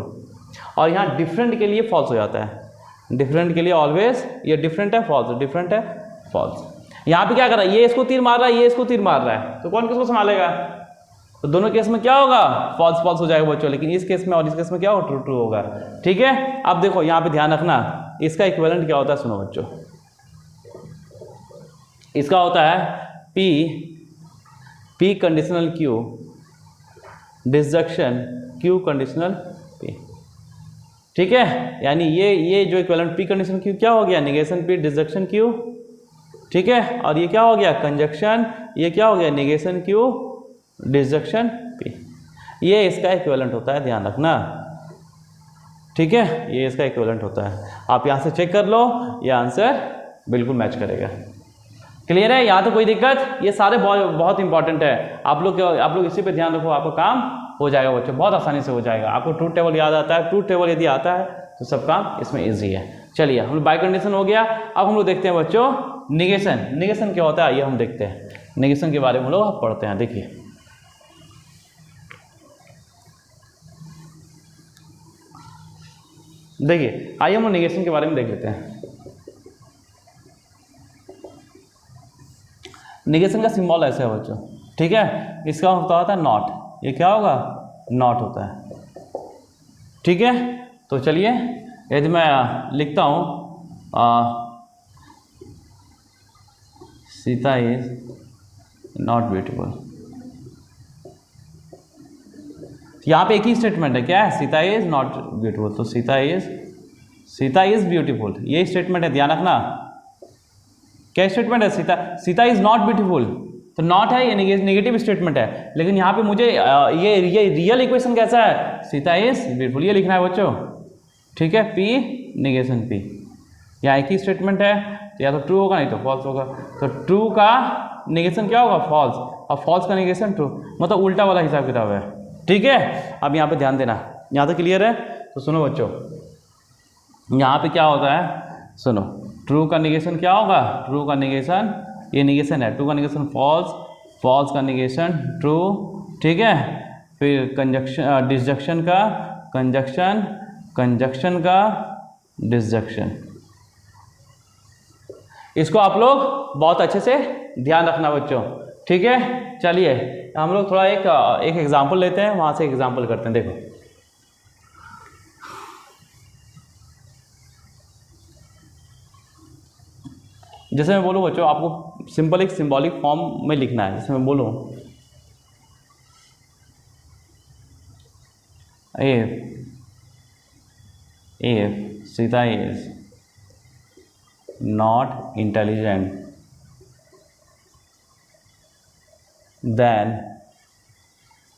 Speaker 1: और यहाँ डिफरेंट के लिए फॉल्स हो जाता है, डिफरेंट के लिए ऑलवेज ये डिफरेंट है फॉल्स, डिफरेंट है फॉल्स। यहाँ पे क्या कर रहा है, ये इसको तीर मार रहा है, ये इसको तीर मार रहा है, तो कौन किसको संभालेगा? तो दोनों केस में क्या होगा, फॉल्स फॉल्स हो जाएगा बच्चों, लेकिन इस केस में और इस केस में क्या होगा, ट्रू ट्रू होगा। ठीक है, अब देखो यहाँ पे ध्यान रखना, इसका इक्विवेलेंट क्या होता है, सुनो बच्चों। इसका होता है P conditional Q disjunction Q conditional P। ठीक है, यानी ये जो इक्विवेलेंट P कंडीशन Q क्या हो गया, नेगेशन P डिसजंक्शन Q। ठीक है, और ये क्या हो गया, कंजक्शन, ये क्या हो गया, नेगेशन Q डिसजंक्शन P। ये इसका इक्विवेलेंट होता है, ध्यान रखना। ठीक है, ये इसका इक्विवेलेंट होता है। आप यहाँ से चेक कर लो, ये आंसर बिल्कुल मैच करेगा। क्लियर है? यहाँ तो कोई दिक्कत, ये सारे बहुत इंपॉर्टेंट है। आप लोग इसी पे ध्यान रखो, आपका काम हो जाएगा बच्चों, बहुत आसानी से हो जाएगा। आपको ट्रूथ टेबल याद आता है, ट्रूथ टेबल यदि आता है तो सब काम इसमें ईजी है। चलिए, हम लोग बाय कंडीशन हो गया। अब हम लोग देखते हैं बच्चों निगेशन। निगेशन क्या होता है, आइए हम देखते हैं। निगेशन के बारे में हम लोग पढ़ते हैं। देखिए, आइए हम लोग निगेशन के बारे में देख लेते हैं। निगेशन का सिंबल ऐसे है बच्चों, ठीक है, इसका होता है नॉट। ये क्या होगा, नॉट होता है। ठीक है, तो चलिए यदि मैं लिखता हूँ सीता इज नॉट ब्यूटीफुल, यहाँ पे एक ही स्टेटमेंट है, क्या है, सीता इज नॉट ब्यूटीफुल। तो सीता इज ब्यूटीफुल, ये स्टेटमेंट है, ध्यान रखना। क्या स्टेटमेंट है, सीता इज नॉट ब्यूटीफुल, तो नॉट है, ये नेगेटिव स्टेटमेंट है। लेकिन यहाँ पे मुझे ये रियल इक्वेशन कैसा है, सीता इज ब्यूटीफुल, ये लिखना है बच्चों। ठीक है, P नेगेशन P, यहाँ एक ही स्टेटमेंट है, तो या तो ट्रू होगा नहीं तो फॉल्स होगा। तो ट्रू का नेगेशन क्या होगा, फॉल्स, और फॉल्स का नेगेशन ट्रू, मतलब उल्टा वाला हिसाब किताब है। ठीक है, अब यहाँ पे ध्यान देना, यहाँ तक क्लियर है? तो सुनो बच्चों, यहाँ पे क्या होता है, सुनो, ट्रू का नेगेशन क्या होगा, ट्रू का नेगेशन, ये नेगेशन है, ट्रू का नेगेशन फॉल्स, फॉल्स का नेगेशन ट्रू। ठीक है, फिर कंजक्शन डिसजंक्शन का कंजक्शन, कंजक्शन का डिसजंक्शन। इसको आप लोग बहुत अच्छे से ध्यान रखना बच्चों। ठीक है, चलिए हम लोग थोड़ा एक एग्जाम्पल लेते हैं, वहां से एग्जाम्पल करते हैं। देखो, जैसे मैं बोलूँ बच्चों, आपको सिंपल एक सिंबॉलिक फॉर्म में लिखना है। जैसे मैं बोलूँ if Sita is not intelligent, then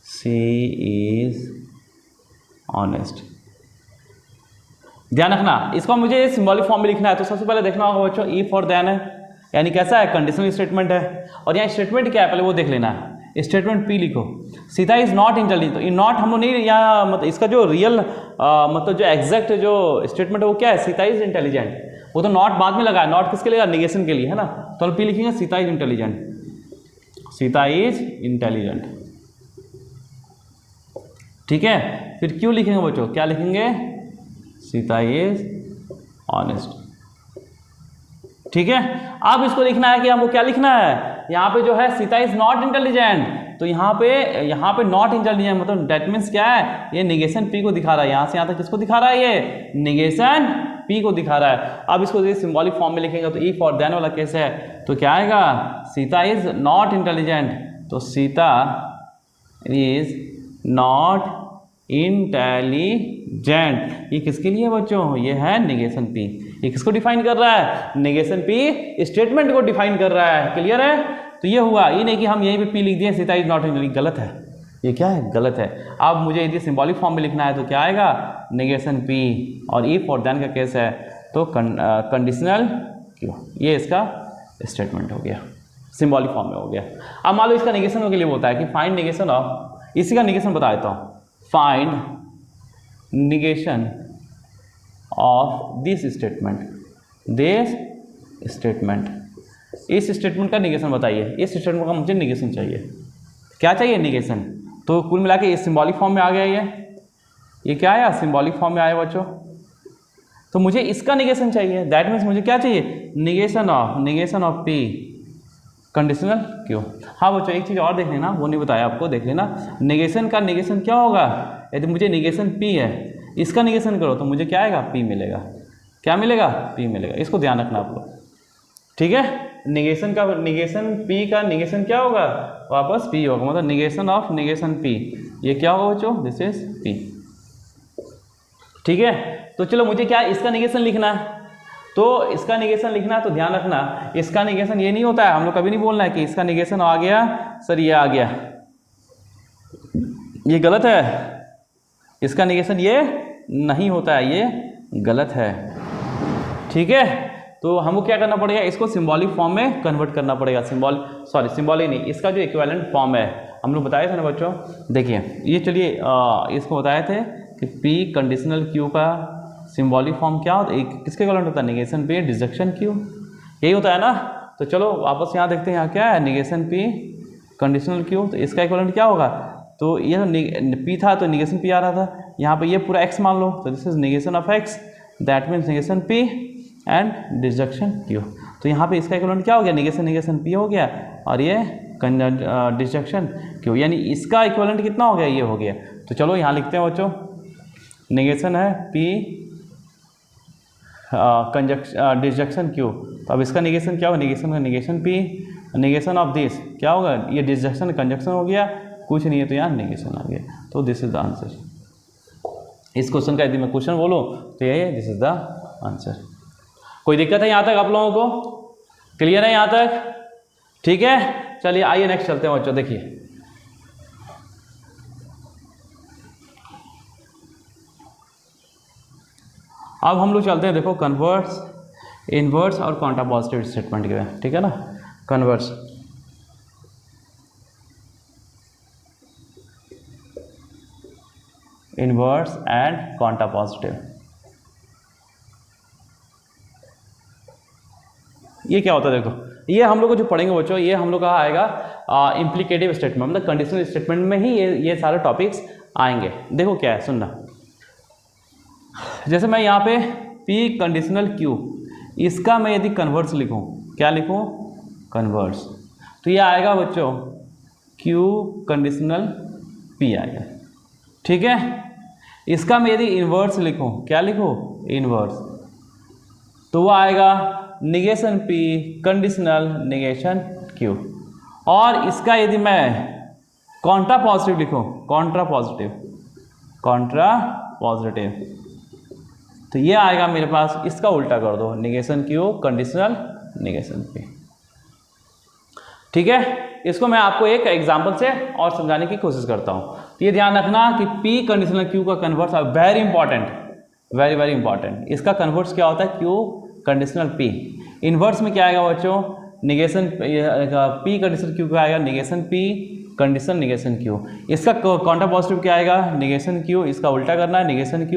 Speaker 1: she is honest। ध्यान रखना, इसको मुझे सिंबॉलिक फॉर्म में लिखना है। तो सबसे पहले देखना होगा बच्चों, if और then है, यानी कैसा है, कंडीशनल स्टेटमेंट है। और यहाँ स्टेटमेंट क्या है पहले वो देख लेना है। स्टेटमेंट P लिखो, सीता इज नॉट इंटेलिजेंट। तो नॉट हम लोग नहीं, यहाँ मतलब इसका जो रियल मतलब जो एग्जैक्ट जो स्टेटमेंट है वो क्या है, सीता इज इंटेलिजेंट। वो तो नॉट बाद में लगा है, नॉट किसके लिए, नेगेशन के लिए, है ना। तो हम P लिखेंगे Sita is intelligent, Sita is intelligent. ठीक है, फिर क्यों लिखेंगे बच्चों, क्या लिखेंगे, सीता इज ऑनेस्ट। ठीक है, अब इसको लिखना है कि हमको क्या लिखना है, यहाँ पे जो है सीता इज नॉट इंटेलिजेंट, तो यहाँ पे नॉट इंटेलिजेंट मतलब डेट मीन्स क्या है, ये निगेशन P को दिखा रहा है। यहाँ से यहाँ तक किसको दिखा रहा है, ये निगेशन P को दिखा रहा है। अब इसको सिंबॉलिक फॉर्म में लिखेंगे तो if और then वाला केस है, तो क्या आएगा, सीता इज नॉट इंटेलिजेंट, तो सीता इज नॉट इंटेलिजेंट। ये किसके लिए बच्चों, ये है निगेशन P। ये किसको डिफाइन कर रहा है, नेगेशन P स्टेटमेंट को डिफाइन कर रहा है। क्लियर है? तो ये हुआ, ये नहीं कि हम यहीं पे पी लिख दिए सीता इज नॉट इन, गलत है, ये क्या है, गलत है। अब मुझे यदि सिंबॉलिक फॉर्म में लिखना है तो क्या आएगा, नेगेशन पी, और इफ और देन का केस है तो कंडीशनल क्यों, ये इसका स्टेटमेंट हो गया, सिंबॉलिक फॉर्म में हो गया। अब मान लो इसका नेगेशन के लिए बोलता है कि फाइंड नेगेशन ऑफ, इसी का नेगेशन बता देता हूँ, find negation of this statement, this statement, इस स्टेटमेंट का नेगेशन बताइए, इस स्टेटमेंट का मुझे नेगेशन चाहिए, क्या चाहिए, नेगेशन। तो कुल मिला के ये सिंबॉलिक फॉर्म में आ गया, ये क्या आया, सिंबॉलिक फॉर्म में आया बच्चों। तो मुझे इसका नेगेशन चाहिए, दैट मीन्स मुझे क्या चाहिए, नेगेशन ऑफ पी कंडीशनल क्यों। हाँ बच्चों एक चीज़ और देख लेना, वो नहीं बताया आपको, देख लेना नेगेशन का नेगेशन क्या होगा, यदि मुझे नेगेशन पी है, इसका नेगेशन करो तो मुझे क्या आएगा, पी मिलेगा, क्या मिलेगा, पी मिलेगा, इसको ध्यान रखना आप लोग, ठीक है। नेगेशन का, नेगेशन पी का नेगेशन क्या होगा, वापस पी होगा, मतलब नेगेशन ऑफ नेगेशन पी, ये क्या होगा बच्चों, दिस इज पी, ठीक है। तो चलो मुझे क्या इसका नेगेशन लिखना है, तो इसका नेगेशन लिखना है तो ध्यान रखना, इसका नेगेशन ये नहीं होता है, हम लोग कभी नहीं बोलना है कि इसका नेगेशन आ गया सर, ये आ गया, ये गलत है, इसका नेगेशन ये नहीं होता है, ये गलत है, ठीक है। तो हमको क्या करना पड़ेगा, इसको सिंबॉलिक फॉर्म में कन्वर्ट करना पड़ेगा, सिंबॉलिक नहीं, इसका जो इक्विवेलेंट फॉर्म है हम लोग बताए थे ना बच्चों, देखिए ये, चलिए इसको बताए थे कि पी कंडीशनल क्यू का सिंबॉलिक फॉर्म क्या होता है, किसके इक्विवेलेंट होता है, नेगेशन पी डिसजंक्शन क्यू, यही होता है ना। तो चलो वापस यहाँ देखते हैं, यहाँ क्या है, नेगेशन पी कंडीशनल क्यू, तो इसका इक्विवेलेंट क्या होगा, तो ये पी था तो नेगेशन पी आ रहा था, यहाँ पे ये पूरा एक्स मान लो, तो this is negation of x, that means negation P and disjunction Q. तो यहाँ पे इसका इक्विवेलेंट क्या हो गया, नेगेशन पी हो गया, और ये डिसजंक्शन क्यू, यानी इसका इक्विवेलेंट कितना हो गया, ये हो गया। तो चलो यहाँ लिखते हैं बच्चों, नेगेशन है पी डिसजंक्शन क्यू, तो अब इसका नेगेशन क्या होगा, नेगेशन का negation P, negation of this क्या होगा, ये डिसजंक्शन कंजंक्शन हो गया, कुछ नहीं है तो यहाँ नेगेशन आ गया, तो दिस इज द आंसर। इस क्वेश्चन का यदि मैं क्वेश्चन बोलूँ तो ये है, दिस इज द आंसर। कोई दिक्कत है यहाँ तक आप लोगों को, क्लियर है यहाँ तक, ठीक है। चलिए आइए नेक्स्ट चलते हैं बच्चों, देखिए अब हम लोग चलते हैं, देखो कन्वर्स, इनवर्स और काउंटर पॉजिटिव स्टेटमेंट के, ठीक है ना, converse, inverse and counter positive, ये क्या होता है, देखो ये हम लोग को जो पढ़ेंगे बच्चों, ये हम लोग का आएगा इम्प्लीकेटिव स्टेटमेंट, मतलब कंडीशनल स्टेटमेंट में ही ये सारे टॉपिक्स आएंगे। देखो क्या है, सुनना, जैसे मैं यहाँ पे P कंडीशनल Q, इसका मैं यदि कन्वर्स लिखूँ, क्या लिखूँ, कन्वर्स, तो ये आएगा बच्चों Q कंडीशनल P आएगा, ठीक है। इसका मैं यदि इन्वर्स लिखूँ, क्या लिखूँ, इन्वर्स, तो वो आएगा negation P conditional negation Q। और इसका यदि मैं कॉन्ट्रा पॉजिटिव लिखूँ, कॉन्ट्रा पॉजिटिव, तो ये आएगा मेरे पास, इसका उल्टा कर दो, negation Q conditional negation P, ठीक है। इसको मैं आपको एक एग्जांपल से और समझाने की कोशिश करता हूँ। तो ये ध्यान रखना कि P कंडीशनल Q का कन्वर्स है वेरी इंपॉर्टेंट, वेरी इंपॉर्टेंट। इसका कन्वर्स क्या होता है, Q कंडीशनल P। इन्वर्स में क्या आएगा बच्चों, निगेशन P कंडीशनल Q का आएगा negation P conditional negation Q। इसका काउंटर पॉजिटिव क्या आएगा, निगेशन Q, इसका उल्टा करना है, negation Q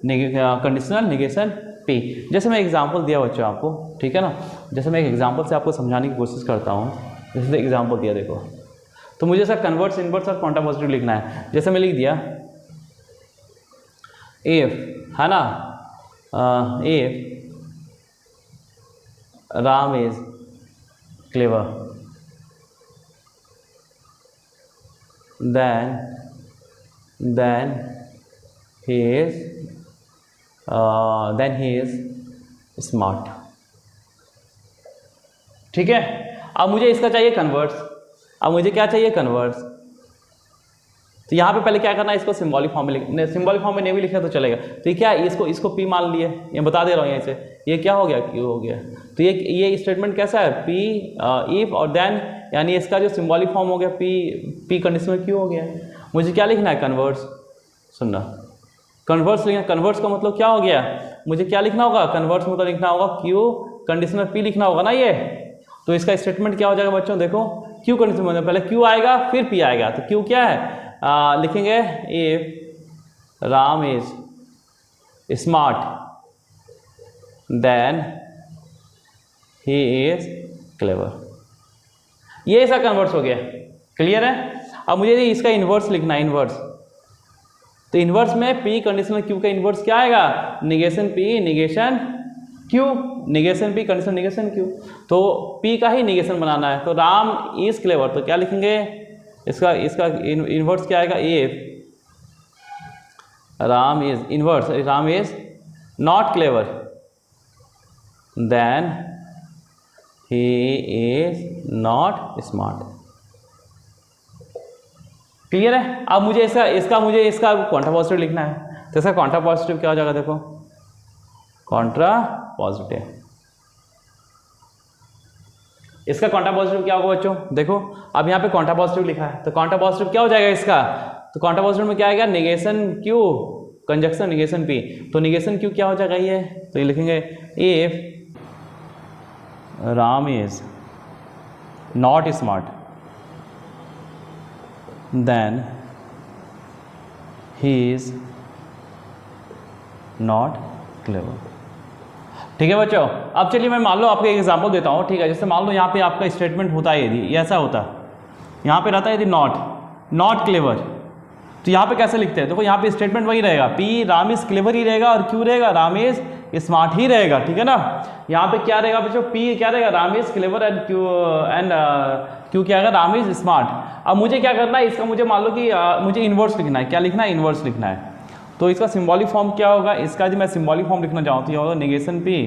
Speaker 1: conditional negation P। जैसे मैं एग्जांपल दिया बच्चों आपको, ठीक है ना, जैसे मैं एक एग्जांपल से आपको समझाने की कोशिश करता हूँ। जैसे एग्जांपल दिया देखो, तो मुझे सर कन्वर्स, इन्वर्स और काउंटर पॉजिटिव लिखना है। जैसे मैं लिख दिया इफ, है ना, if Ram is clever then he is smart, ठीक है। अब मुझे इसका चाहिए कन्वर्स, अब मुझे क्या चाहिए, कन्वर्स। तो यहाँ पे पहले क्या करना है, इसको सिंबॉलिक फॉर्म में लिखना, सिंबॉलिक फॉर्म में नहीं भी लिखा तो चलेगा। तो ये क्या है, इसको P मान लिए, ये बता दे रहा हूँ यहाँ से, ये क्या हो गया, Q हो गया। तो ये स्टेटमेंट कैसा है, P इफ और देन यानी इसका जो सिंबॉलिक फॉर्म हो गया पी कंडीशनल क्यू हो गया। मुझे क्या लिखना है, कन्वर्स, सुनना, कन्वर्स लिखना। कन्वर्स का मतलब क्या हो गया, मुझे क्या लिखना होगा, कन्वर्स मतलब लिखना होगा क्यू कंडीशनल पी लिखना होगा ना ये। तो इसका स्टेटमेंट क्या हो जाएगा बच्चों, देखो क्यू कंडीशनल मतलब पहले क्यू आएगा फिर पी आएगा। तो क्यू क्या है, लिखेंगे if Ram is smart then he is clever. ये इसका कन्वर्स हो गया, क्लियर है। अब मुझे इसका इन्वर्स लिखना है, इन्वर्स। तो इन्वर्स में पी कंडीशनल क्यू का इन्वर्स क्या आएगा, negation P negation Q, negation P conditional negation Q. तो पी का ही निगेशन बनाना है। तो राम इज क्लेवर, तो क्या लिखेंगे, इसका इन्वर्स क्या आएगा, if Ram is inverse, Ram is not clever then he is not smart. Clear है। अब मुझे इसका कॉन्ट्रा पॉजिटिव लिखना है। तो इसका कॉन्ट्रा पॉजिटिव क्या हो जाएगा, देखो कॉन्ट्रा पॉजिटिव। इसका कॉन्ट्रा पॉजिटिव क्या होगा बच्चों, देखो अब यहाँ पे कॉन्ट्रा पॉजिटिव लिखा है। तो कॉन्ट्रा पॉजिटिव क्या हो जाएगा इसका, तो कॉन्ट्रा पॉजिटिव में क्या आएगा, negation Q conjunction negation P. तो निगेशन क्यू क्या हो जाएगा ये, तो ये लिखेंगे if Ram is not smart then he is not clever. ठीक है बच्चों। अब चलिए मैं मान लो आपको एक एग्जांपल देता हूँ, ठीक है। जैसे मान लो यहाँ पे आपका स्टेटमेंट होता है, यदि ऐसा होता, यहाँ पे रहता है यदि नॉट क्लेवर, तो यहाँ पे कैसे लिखते हैं, देखो यहाँ पे स्टेटमेंट वही रहेगा, पी राम इज क्लेवर ही रहेगा और क्यू रहेगा राम इज स्मार्ट ही रहेगा, ठीक है ना। यहाँ पे क्या रहेगा बच्चों, पी क्या रहेगा, Ram is clever and Q क्या रहेगा, राम इज स्मार्ट। अब मुझे क्या करना है, इसका मुझे मान लो कि मुझे इन्वर्स लिखना है। क्या लिखना है, इन्वर्स लिखना है। तो इसका सिंबॉलिक फॉर्म क्या होगा, इसका जो मैं सिंबॉलिक फॉर्म लिखना चाहूँ तो ये होगा निगेशन पी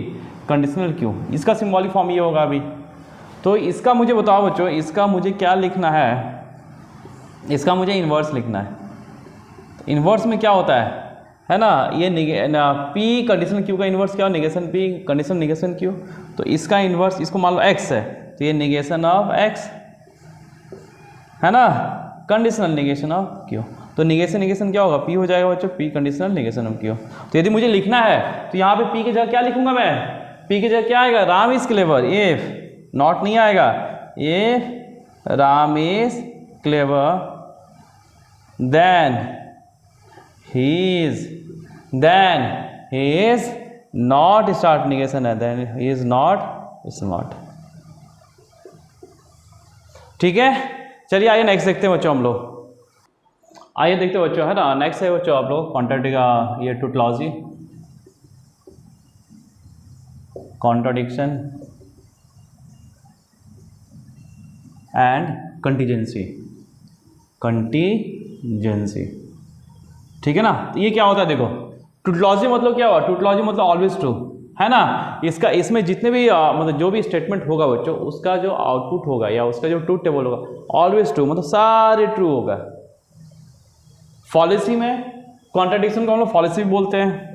Speaker 1: कंडीशनल क्यू। इसका सिंबॉलिक फॉर्म ये होगा अभी। तो इसका मुझे बताओ बच्चों, इसका मुझे क्या लिखना है, इसका मुझे इन्वर्स लिखना है। इन्वर्स में क्या होता है ना, ये पी कंडीशनल क्यू का इन्वर्स क्या हो, negation P conditional negation Q. तो इसका इन्वर्स, इसको मान लो एक्स है, तो ये निगेशन ऑफ एक्स है ना, कंडीशनल निगेशन ऑफ क्यू। तो निगेशन क्या होगा, पी हो जाएगा बच्चों, P conditional negation of Q. तो यदि मुझे लिखना है तो यहाँ पे पी की जगह क्या लिखूंगा मैं, पी की जगह क्या आएगा, Ram is clever, if not नहीं आएगा, if Ram is clever then he is not start negation है, then he is not smart. ठीक है। चलिए आइए नेक्स्ट देखते हैं बच्चों हम लोग। आइए देखते हैं बच्चों, है ना। नेक्स्ट है बच्चों आप लोग कॉन्ट्राडिक्शन, ये टोटोलॉजी, कॉन्ट्राडिक्शन एंड कंटीजेंसी। ठीक है ना। ये क्या होता है देखो, टोटोलॉजी मतलब क्या हुआ, टोटोलॉजी मतलब ऑलवेज ट्रू, है ना। इसमें जितने भी मतलब जो भी स्टेटमेंट होगा बच्चों, उसका जो आउटपुट होगा या उसका जो ट्रूथ टेबल होगा ऑलवेज ट्रू, मतलब सारे ट्रू होगा। फॉलिसी में कॉन्ट्राडिक्शन को हम लोग फॉलिसी भी बोलते हैं।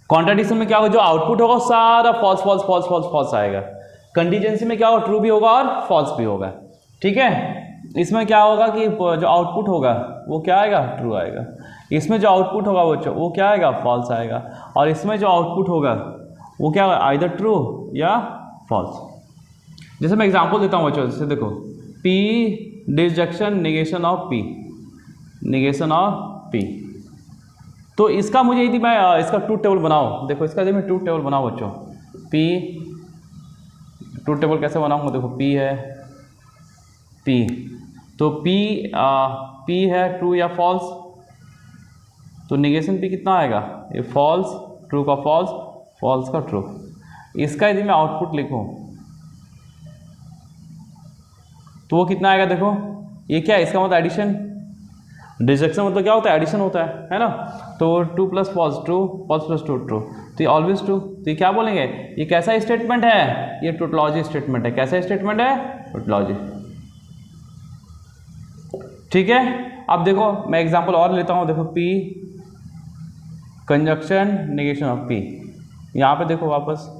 Speaker 1: कॉन्ट्राडिक्शन में क्या होगा, जो आउटपुट होगा सारा false false false false false आएगा। कंटीजेंसी में क्या होगा, ट्रू भी होगा और फॉल्स भी होगा। ठीक है। इसमें क्या होगा कि जो आउटपुट होगा वो क्या आएगा, ट्रू आएगा। इसमें जो आउटपुट होगा बच्चों वो क्या आएगा, फॉल्स आएगा। और इसमें जो आउटपुट होगा वो क्या होगा, आइदर ट्रू या फॉल्स। जैसे मैं एग्जांपल देता हूँ बच्चों, जैसे देखो P disjunction negation of P, negation of P. तो इसका मुझे यदि मैं इसका ट्रूथ टेबल बनाऊँ, देखो इसका यदि मैं ट्रूथ टेबल बनाऊँ बच्चों, पी ट्रूथ टेबल कैसे बनाऊँगा, देखो पी है पी, तो पी है ट्रू या फॉल्स, तो निगेशन पी कितना आएगा, ये फॉल्स, ट्रू का फॉल्स, फॉल्स का ट्रू। इसका यदि मैं आउटपुट लिखूं तो वो कितना आएगा, देखो ये क्या है, इसका मतलब एडिशन। डिसजंक्शन मतलब क्या होता है, एडिशन होता है ना। तो true plus false true, false plus true true, तो ये ऑलवेज ट्रू। तो ये क्या बोलेंगे, ये कैसा स्टेटमेंट है, ये टोटोलॉजी स्टेटमेंट है। कैसा स्टेटमेंट है, टोटोलॉजी। ठीक है। अब देखो मैं एग्जांपल और लेता हूँ, देखो P conjunction negation of P. यहाँ पे देखो वापस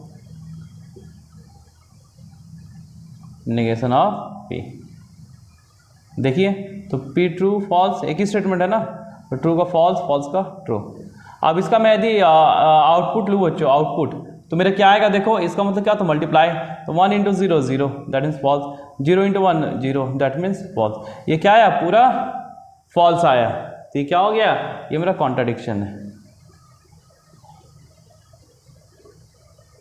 Speaker 1: नेगेशन ऑफ पी। देखिए तो पी ट्रू फॉल्स एक ही स्टेटमेंट है ना, तो ट्रू का फॉल्स, फॉल्स का ट्रू। अब इसका मैं यदि आउटपुट लूँ बच्चों, आउटपुट, तो मेरा क्या आएगा देखो, इसका मतलब क्या, तो मल्टीप्लाई, तो 1 into 0 0 that means false, 0 into 1 0 that means false. ये क्या आया, पूरा फॉल्स आया, तो ये क्या हो गया, ये मेरा कॉन्ट्राडिक्शन है।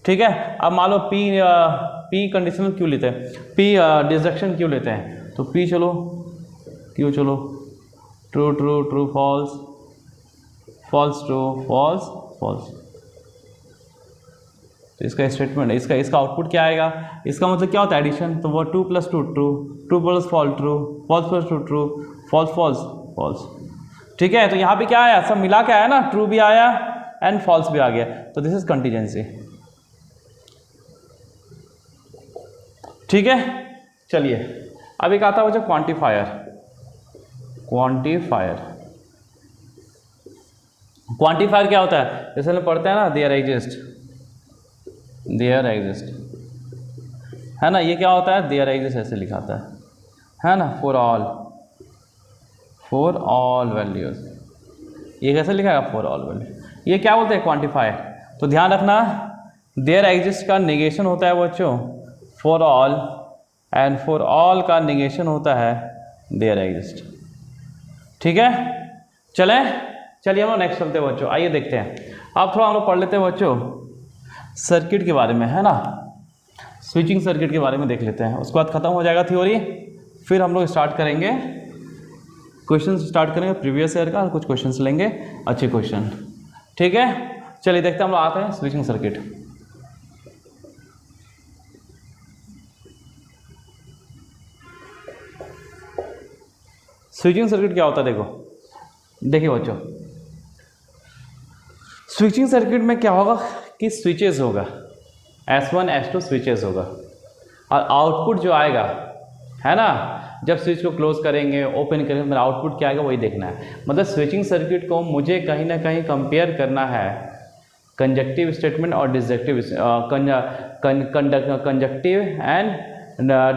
Speaker 1: ठीक है, अब मान लो पी कंडीशनल क्यों लेते हैं, पी डिसजंक्शन क्यों लेते हैं, तो पी चलो क्यों, चलो true true true false, false true false false, तो इसका स्टेटमेंट, इसका आउटपुट क्या आएगा, इसका मतलब क्या होता है एडिशन, तो वो 2 + 2 true, true plus false true, false plus true true, false false false. ठीक है, तो यहाँ पे क्या आया, सब मिला के आया ना, ट्रू भी आया एंड फॉल्स भी आ गया, तो दिस इज कंटीजेंसी। ठीक है, चलिए अब एक आता है बच्चों क्वांटिफायर। क्वांटिफायर, क्वांटिफायर क्या होता है, जैसे हम पढ़ते हैं ना, देयर एग्जिस्ट, देयर एग्जिस्ट, है ना, ये क्या होता है, देयर एग्जिस्ट ऐसे लिखा आता है ना, फॉर ऑल वैल्यूज, ये कैसे लिखा है, फॉर ऑल वैल्यू, ये क्या बोलते हैं, क्वांटिफायर। तो ध्यान रखना, देयर एग्जिस्ट का नेगेशन होता है बच्चों for all, and for all का नेगेशन होता है देयर एग्जिस्ट। ठीक है, चलिए हम लोग नेक्स्ट चलते हैं बच्चों, आइए देखते हैं। अब थोड़ा हम लोग पढ़ लेते हैं बच्चों सर्किट के बारे में, है ना, स्विचिंग सर्किट के बारे में देख लेते हैं, उसके बाद खत्म हो जाएगा थ्योरी, फिर हम लोग स्टार्ट करेंगे क्वेश्चन, स्टार्ट करेंगे प्रीवियस ईयर का, कुछ क्वेश्चंस लेंगे, अच्छे क्वेश्चन। ठीक है, चलिए देखते हैं, हम लोग आते हैं स्विचिंग सर्किट। स्विचिंग सर्किट क्या होता है, देखिए बच्चों, स्विचिंग सर्किट में क्या होगा कि स्विचेस होगा, S1 S2 स्विचेस होगा, और आउटपुट जो आएगा, है ना, जब स्विच को क्लोज करेंगे ओपन करेंगे, मेरा आउटपुट क्या आएगा वही देखना है। मतलब स्विचिंग सर्किट को मुझे कहीं ना कहीं कंपेयर करना है कंजक्टिव स्टेटमेंट और डिसजक्टिव, कंजक्टिव एंड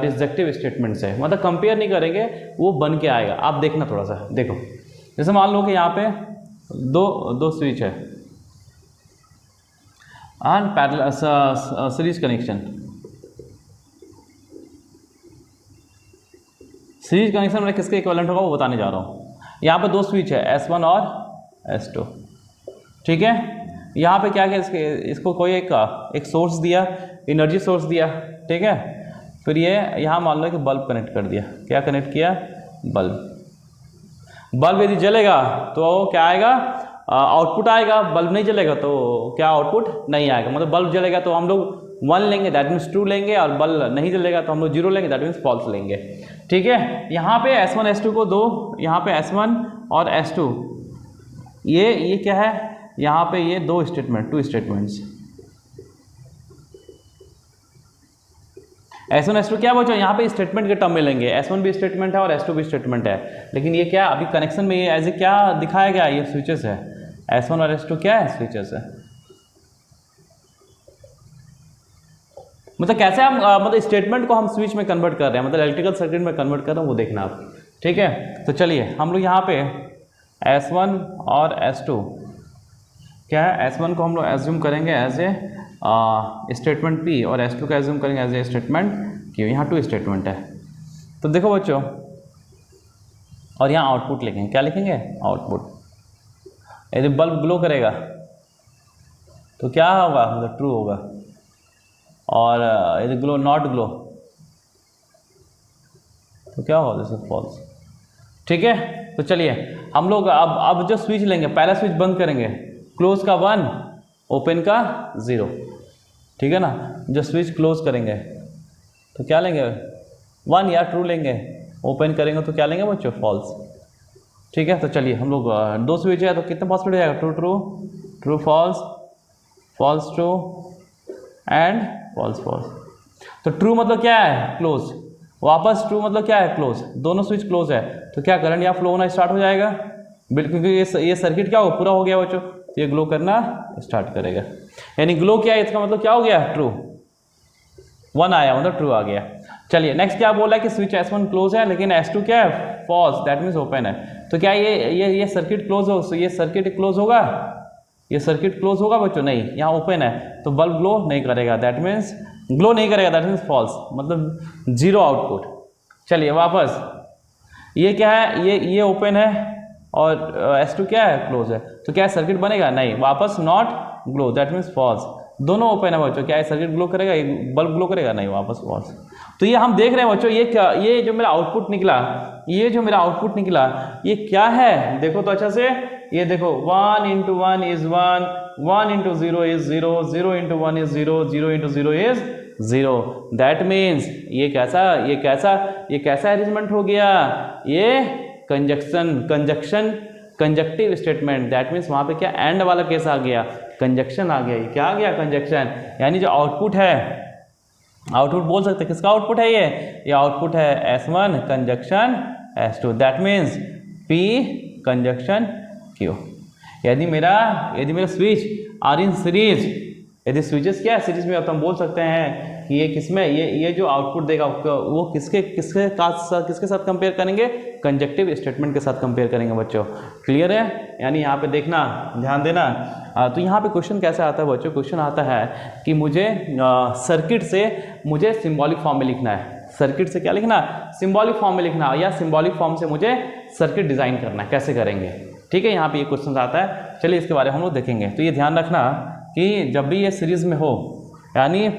Speaker 1: डिसजक्टिव स्टेटमेंट से, मतलब कंपेयर नहीं करेंगे, वो बन के आएगा। आप देखना थोड़ा सा, देखो जैसे मान लो कि यहाँ पे दो स्विच है and parallel series connection, series connection में किसके इक्विवेलेंट होगा वो बताने जा रहा हूँ। यहाँ पे दो स्विच है S1 और S2, ठीक है, यहाँ पे क्या किया, इसको कोई एक सोर्स दिया, एनर्जी सोर्स दिया, ठीक है, फिर ये यहाँ मान लो कि बल्ब कनेक्ट कर दिया, क्या कनेक्ट किया, बल्ब यदि जलेगा तो क्या आएगा, आउटपुट आएगा, बल्ब नहीं जलेगा तो क्या आउटपुट नहीं आएगा। मतलब बल्ब जलेगा तो हम लोग 1 लेंगे, दैट मीन्स ट्रू लेंगे, और बल्ब नहीं जलेगा तो हम लोग 0 लेंगे, दैट मीन्स फॉल्स लेंगे। ठीक है, यहाँ पे S1 S2 को दो, यहाँ पे S1 और S2, ये क्या है, यहाँ पे ये दो स्टेटमेंट, 2 स्टेटमेंट्स, S1 S2 क्या बच्चों, यहाँ पे स्टेटमेंट के टर्म में लेंगे, S1 भी स्टेटमेंट है और S2 भी स्टेटमेंट है, लेकिन ये क्या अभी कनेक्शन में ये एज ए क्या दिखाया गया, ये स्विचेस है, S1 और S2 क्या है, स्विचेस है। मतलब कैसे हम मतलब स्टेटमेंट को हम स्विच में कन्वर्ट कर रहे हैं, मतलब इलेक्ट्रिकल सर्किट में कन्वर्ट कर रहे हैं, वो देखना आप। ठीक है, तो चलिए हम लोग यहाँ पे S1 और S2 क्या है, S1 को हम लोग एज्यूम करेंगे एज ए स्टेटमेंट P और S2 का एज्यूम करेंगे एज ए स्टेटमेंट Q। यहाँ 2 स्टेटमेंट है, तो देखो बच्चों, और यहाँ आउटपुट लिखेंगे, क्या लिखेंगे, आउटपुट। यदि बल्ब ग्लो करेगा तो क्या होगा, मतलब ट्रू होगा, और यदि ग्लो नॉट ग्लो तो क्या होगा, जैसे फॉल्स। ठीक है, तो चलिए हम लोग अब जो स्विच लेंगे, पहला स्विच बंद करेंगे, क्लोज का 1, ओपन का 0, ठीक है ना। जो स्विच क्लोज करेंगे तो क्या लेंगे, 1 या ट्रू लेंगे, ओपन करेंगे तो क्या लेंगे बच्चों, फॉल्स। ठीक है, तो चलिए हम लोग 2 स्विच है तो कितना पॉसिबिलिटी आएगा, true true, true false, false true and false false. तो ट्रू मतलब क्या है, क्लोज, वापस ट्रू मतलब क्या है, क्लोज, दोनों स्विच क्लोज है, तो क्या करंट यहाँ फ्लो होना स्टार्ट हो जाएगा, बिल्कुल, क्योंकि ये सर्किट क्या हो, पूरा हो गया बच्चों, तो ये ग्लो करना स्टार्ट करेगा, यानी ग्लो क्या है, इसका मतलब क्या हो गया, ट्रू, 1 आया मतलब ट्रू आ गया। चलिए नेक्स्ट क्या बोला है कि स्विच S1 क्लोज है लेकिन S2 क्या है, फॉल्स, दैट मीन्स ओपन है। तो क्या ये सर्किट क्लोज हो, ये सर्किट क्लोज होगा, ये सर्किट क्लोज होगा बच्चों, नहीं, यहाँ ओपन है तो बल्ब ग्लो नहीं करेगा, दैट मीन्स ग्लो नहीं करेगा, दैट मीन्स फॉल्स, मतलब जीरो आउटपुट। चलिए वापस, ये क्या है, ये ओपन है और S2 क्या है, क्लोज है, तो क्या सर्किट बनेगा, नहीं, वापस not glow, that means false. दोनों ओपन है बच्चों, क्या सर्किट ग्लो करेगा, बल्ब ग्लो करेगा, नहीं, वापस फॉल्स। तो ये हम देख रहे हैं बच्चों, ये क्या, ये जो मेरा आउटपुट निकला, ये जो मेरा आउटपुट निकला, ये क्या है, देखो तो अच्छा से, ये देखो 1 × 1 is 1, 1 × 0 is 0, 0 × 1 is 0, 0 × 0 is 0, that means ये कैसा अरेंजमेंट हो गया, ये कंजक्टिव स्टेटमेंट, दैट मीन्स वहाँ पे क्या एंड वाला केस आ गया, कंजक्शन आ गया। ये क्या आ गया, कंजक्शन, यानी जो आउटपुट है, आउटपुट बोल सकते हैं किसका आउटपुट है, ये आउटपुट है S1 conjunction S2, that means P conjunction Q। यदि मेरा स्विच आर इन सीरीज, यदि स्विचेस क्या है सीरीज में, तो हम बोल सकते हैं कि ये किसमें, ये जो आउटपुट देगा वो किसके साथ कंपेयर करेंगे, कंजक्टिव स्टेटमेंट के साथ कंपेयर करेंगे बच्चों। क्लियर है, यानी यहाँ पे देखना, ध्यान देना। तो यहाँ पे क्वेश्चन कैसे आता है बच्चों, क्वेश्चन आता है कि मुझे सर्किट से मुझे सिंबॉलिक फॉर्म में लिखना है, सर्किट से क्या लिखना, सिंबॉलिक फॉर्म में लिखना, या सिंबॉलिक फॉर्म से मुझे सर्किट डिज़ाइन करना है, कैसे करेंगे, ठीक है, यहाँ पे ये क्वेश्चन आता है। चलिए इसके बारे में हम लोग देखेंगे। तो ये ध्यान रखना कि जब भी ये सीरीज में हो, यानी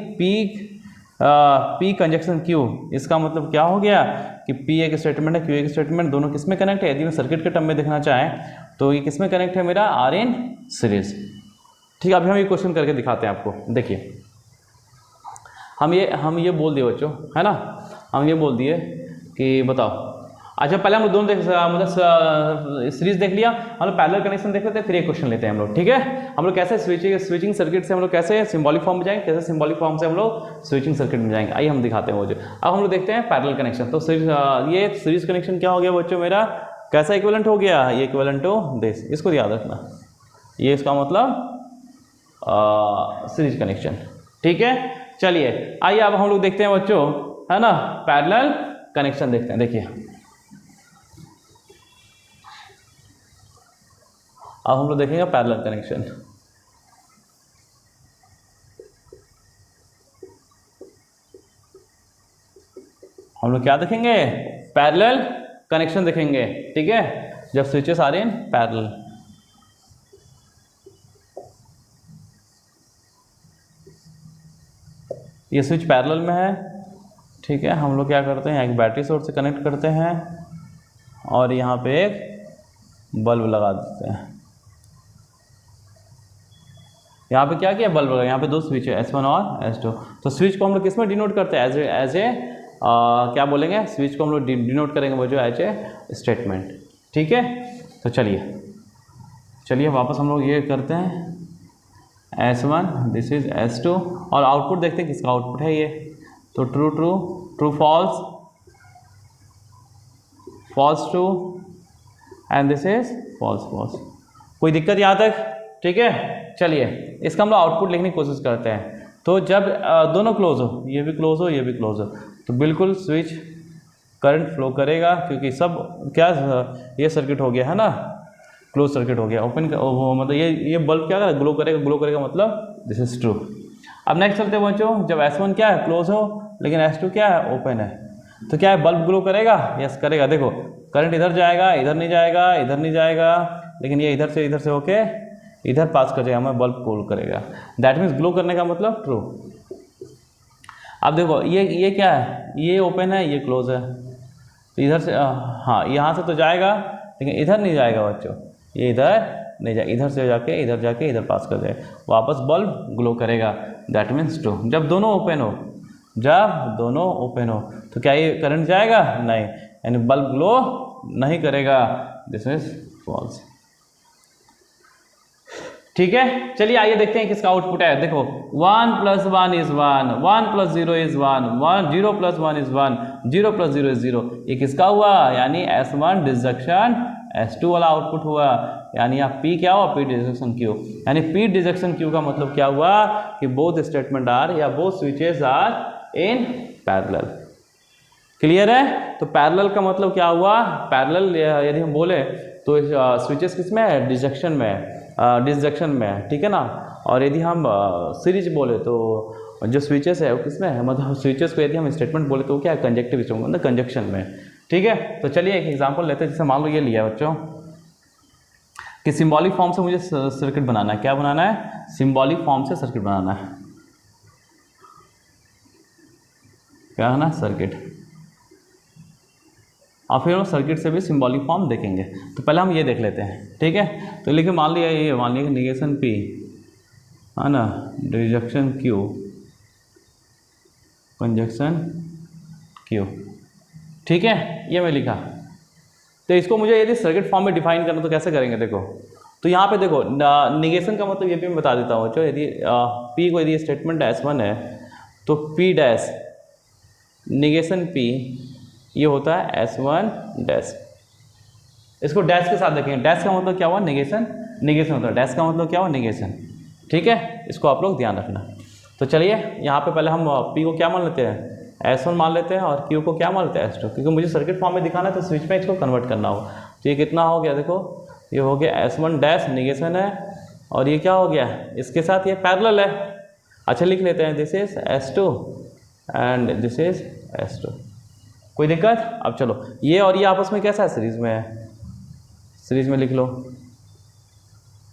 Speaker 1: P कंजक्शन Q, इसका मतलब क्या हो गया कि P एक स्टेटमेंट है, Q एक स्टेटमेंट, दोनों किस में कनेक्ट है, यदि मैं सर्किट के टर्म में देखना चाहें तो ये किस में कनेक्ट है, मेरा आर इन सीरीज। ठीक है, अभी हम ये क्वेश्चन करके दिखाते हैं आपको। देखिए हम ये बोल दिए बच्चों, है ना, हम ये बोल दिए कि बताओ, अच्छा पहले हम लोग दोनों मतलब सीरीज देख लिया, हम लोग पैरेलल कनेक्शन देख लेते हैं, फिर एक क्वेश्चन लेते हैं हम लोग, ठीक है। हम लोग कैसे स्विचिंग सर्किट से हम लोग कैसे सिंबॉलिक फॉर्म में जाएंगे, कैसे सिंबॉलिक फॉर्म से हम लोग स्विचिंग सर्किट में जाएंगे, आइए हम दिखाते हैं वो जो। अब हम लोग देखते हैं पैरेलल कनेक्शन। तो ये सीरीज कनेक्शन क्या हो गया बच्चों, मेरा कैसा इक्विवेलेंट हो गया, ये इक्विवेलेंट टू दिस, इसको याद रखना, ये इसका मतलब सीरीज कनेक्शन, ठीक है। चलिए आइए अब हम लोग देखते हैं बच्चों, है ना, पैरेलल कनेक्शन देखते हैं। देखिए अब हम लोग देखेंगे पैरेलल कनेक्शन। हम लोग क्या देखेंगे, पैरेलल कनेक्शन देखेंगे, ठीक है, जब स्विचेस आर इन पैरेलल। ये स्विच पैरेलल में है, ठीक है, हम लोग क्या करते हैं, एक बैटरी सोर्स से कनेक्ट करते हैं और यहाँ पे एक बल्ब लगा देते हैं। यहाँ पे क्या किया, बल्ब लगा, यहाँ पे दो स्विच है S1 और S2। तो स्विच को हम लोग किस में डिनोट करते हैं, एज ए क्या बोलेंगे, स्विच को हम लोग डिनोट करेंगे वो जो एज ए स्टेटमेंट, ठीक है। तो चलिए वापस हम लोग ये करते हैं, S1 दिस इज S2 और आउटपुट देखते हैं किसका आउटपुट है ये। तो true true true false, false true and this is false false. कोई दिक्कत यहाँ तक, ठीक है। चलिए इसका हम लोग आउटपुट लिखने की कोशिश करते हैं। तो जब दोनों क्लोज हो, ये भी क्लोज हो ये भी क्लोज हो, तो बिल्कुल स्विच करंट फ्लो करेगा, क्योंकि सब क्या ये सर्किट हो गया है ना, क्लोज सर्किट हो गया। ओपन मतलब ये बल्ब क्या करेगा, ग्लो करेगा मतलब दिस इज ट्रू। अब नेक्स्ट चलते हैं बच्चों, जब S1 क्या है, क्लोज हो, लेकिन S2 क्या है, ओपन है, तो क्या है, बल्ब ग्लो करेगा, यस करेगा। देखो करंट इधर जाएगा, इधर नहीं जाएगा, इधर नहीं जाएगा, लेकिन ये इधर से होके इधर पास कर जाएगा, हमें बल्ब ग्लो करेगा, दैट मीन्स ग्लो करने का मतलब ट्रू। अब देखो ये क्या है, ये ओपन है ये क्लोज है, तो इधर से हाँ यहाँ से तो जाएगा, लेकिन इधर नहीं जाएगा बच्चों, ये इधर नहीं जाएगा, इधर से जाके इधर पास कर जाएगा, वापस बल्ब ग्लो करेगा, दैट मीन्स ट्रू। जब दोनों ओपन हो तो क्या ये करंट जाएगा, नहीं, यानी बल्ब ग्लो नहीं करेगा, दिस इज फॉल्स, ठीक है। चलिए आइए देखते हैं किसका आउटपुट है। देखो 1 + 1 is 1, 1 + 0 is 1, 0 + 1 is 1, 0 + 0 is 0। ये किसका हुआ, यानी S1 डिजक्शन S2 वाला आउटपुट हुआ, यानी यहाँ P क्या हुआ, P डिजक्शन Q। यानी P डिजक्शन Q का मतलब क्या हुआ कि बोथ स्टेटमेंट आर या both switches are in parallel. Clear है? तो पैरेलल का मतलब क्या हुआ, पैरेलल यदि हम बोले तो स्विचेस किस में है, डिसजंक्शन में है, डिसजंक्शन में है, ठीक है ना। और यदि हम सीरीज बोले तो जो स्विचेस है वो किस में है, मतलब स्विचेस को यदि हम स्टेटमेंट बोले तो वो क्या है, कंजक्टिव स्विच मतलब कंजक्शन में, ठीक है। तो चलिए एक एग्जांपल लेते हैं, जैसे मान लो ये लिया बच्चों कि सिंबॉलिक फॉर्म से मुझे सर्किट बनाना है, क्या बनाना है, सिंबॉलिक फॉर्म से सर्किट बनाना है, क्या है ना, सर्किट। और फिर हम सर्किट से भी सिंबॉलिक फॉर्म देखेंगे। तो पहले हम ये देख लेते हैं, ठीक है। तो लेकिन मान लिया ये, मान लिया निगेशन P है ना, रिजेक्शन Q, कंजक्शन Q, ठीक है, ये मैं लिखा। तो इसको मुझे यदि सर्किट फॉर्म में डिफाइन करना तो कैसे करेंगे, देखो। तो यहाँ पे देखो निगेशन का मतलब ये भी मैं बता देता हूँ बच्चों, यदि P को यदि स्टेटमेंट S1 है तो P डैश निगेशन P ये होता है S1 डैश। इसको डैश के साथ देखेंगे, डैश का मतलब क्या हुआ, निगेशन, निगेशन होता है, डैश का मतलब क्या हुआ, निगेशन, ठीक है। इसको आप लोग ध्यान रखना। तो चलिए यहाँ पे पहले हम P को क्या मान लेते हैं, S1 मान लेते हैं, और Q को क्या मान लेते हैं, S2, क्योंकि मुझे सर्किट फॉर्म में दिखाना है तो स्विच में इसको कन्वर्ट करना होगा। तो ये कितना हो गया, देखो ये हो गया S1 डैश निगेशन है, और ये क्या हो गया, इसके साथ ये पैरेलल है। अच्छा लिख लेते हैं, this is S2 and this is S2, कोई दिक्कत। अब चलो ये और ये आपस में कैसा है, सीरीज में है, सीरीज में लिख लो।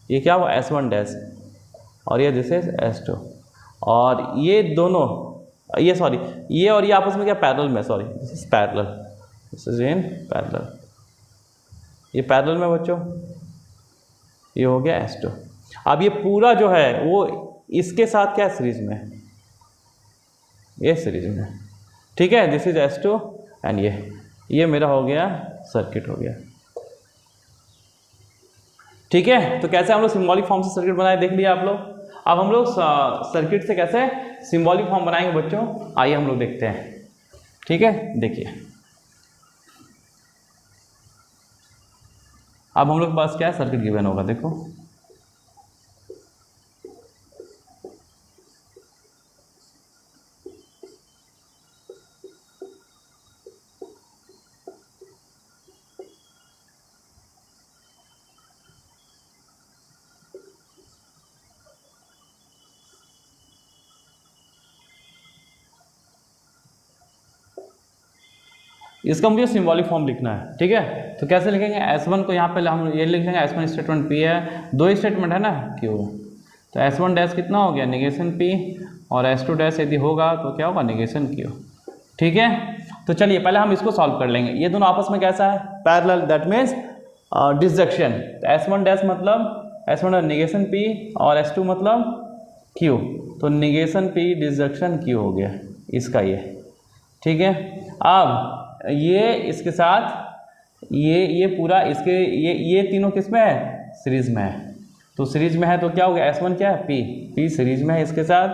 Speaker 1: ये क्या हुआ, S1 डैश, और ये दिस इज S2, और ये दोनों, ये सॉरी ये और ये आपस में क्या, पैरेलल में, sorry this is parallel, this is in parallel, ये पैरेलल में बच्चों, ये हो गया S2। अब ये पूरा जो है वो इसके साथ क्या, सीरीज में, ये सीरीज में, ठीक है, दिस इज S2 एंड ये मेरा हो गया सर्किट हो गया, ठीक है। तो कैसे हम लोग सिंबॉलिक फॉर्म से सर्किट बनाए देख लिया आप लोग। अब हम लोग सर्किट से कैसे सिंबॉलिक फॉर्म बनाएंगे बच्चों, आइए हम लोग देखते हैं, ठीक है। देखिए अब हम लोग के पास क्या है, सर्किट गिवन होगा, देखो इसका मुझे सिंबॉलिक फॉर्म लिखना है, ठीक है। तो कैसे लिखेंगे, S1 को यहाँ पे हम ये लिख लेंगे, S1 स्टेटमेंट P है, दो स्टेटमेंट है ना Q, तो S1 डैश कितना हो गया, निगेशन P, और S2 डैश यदि होगा तो क्या होगा, निगेशन Q, ठीक है। तो चलिए पहले हम इसको सॉल्व कर लेंगे। ये दोनों आपस में कैसा है, पैरेलल, दैट मीन्स डिसजंक्शन। तो S1 डैश मतलब S1 निगेशन P और S2 मतलब Q, तो निगेशन P डिसजंक्शन Q हो गया इसका ये, ठीक है। अब ये इसके साथ ये पूरा इसके ये तीनों किस में है, सीरीज में है। तो सीरीज में है तो क्या हो गया, S1 क्या है, P सीरीज में है इसके साथ,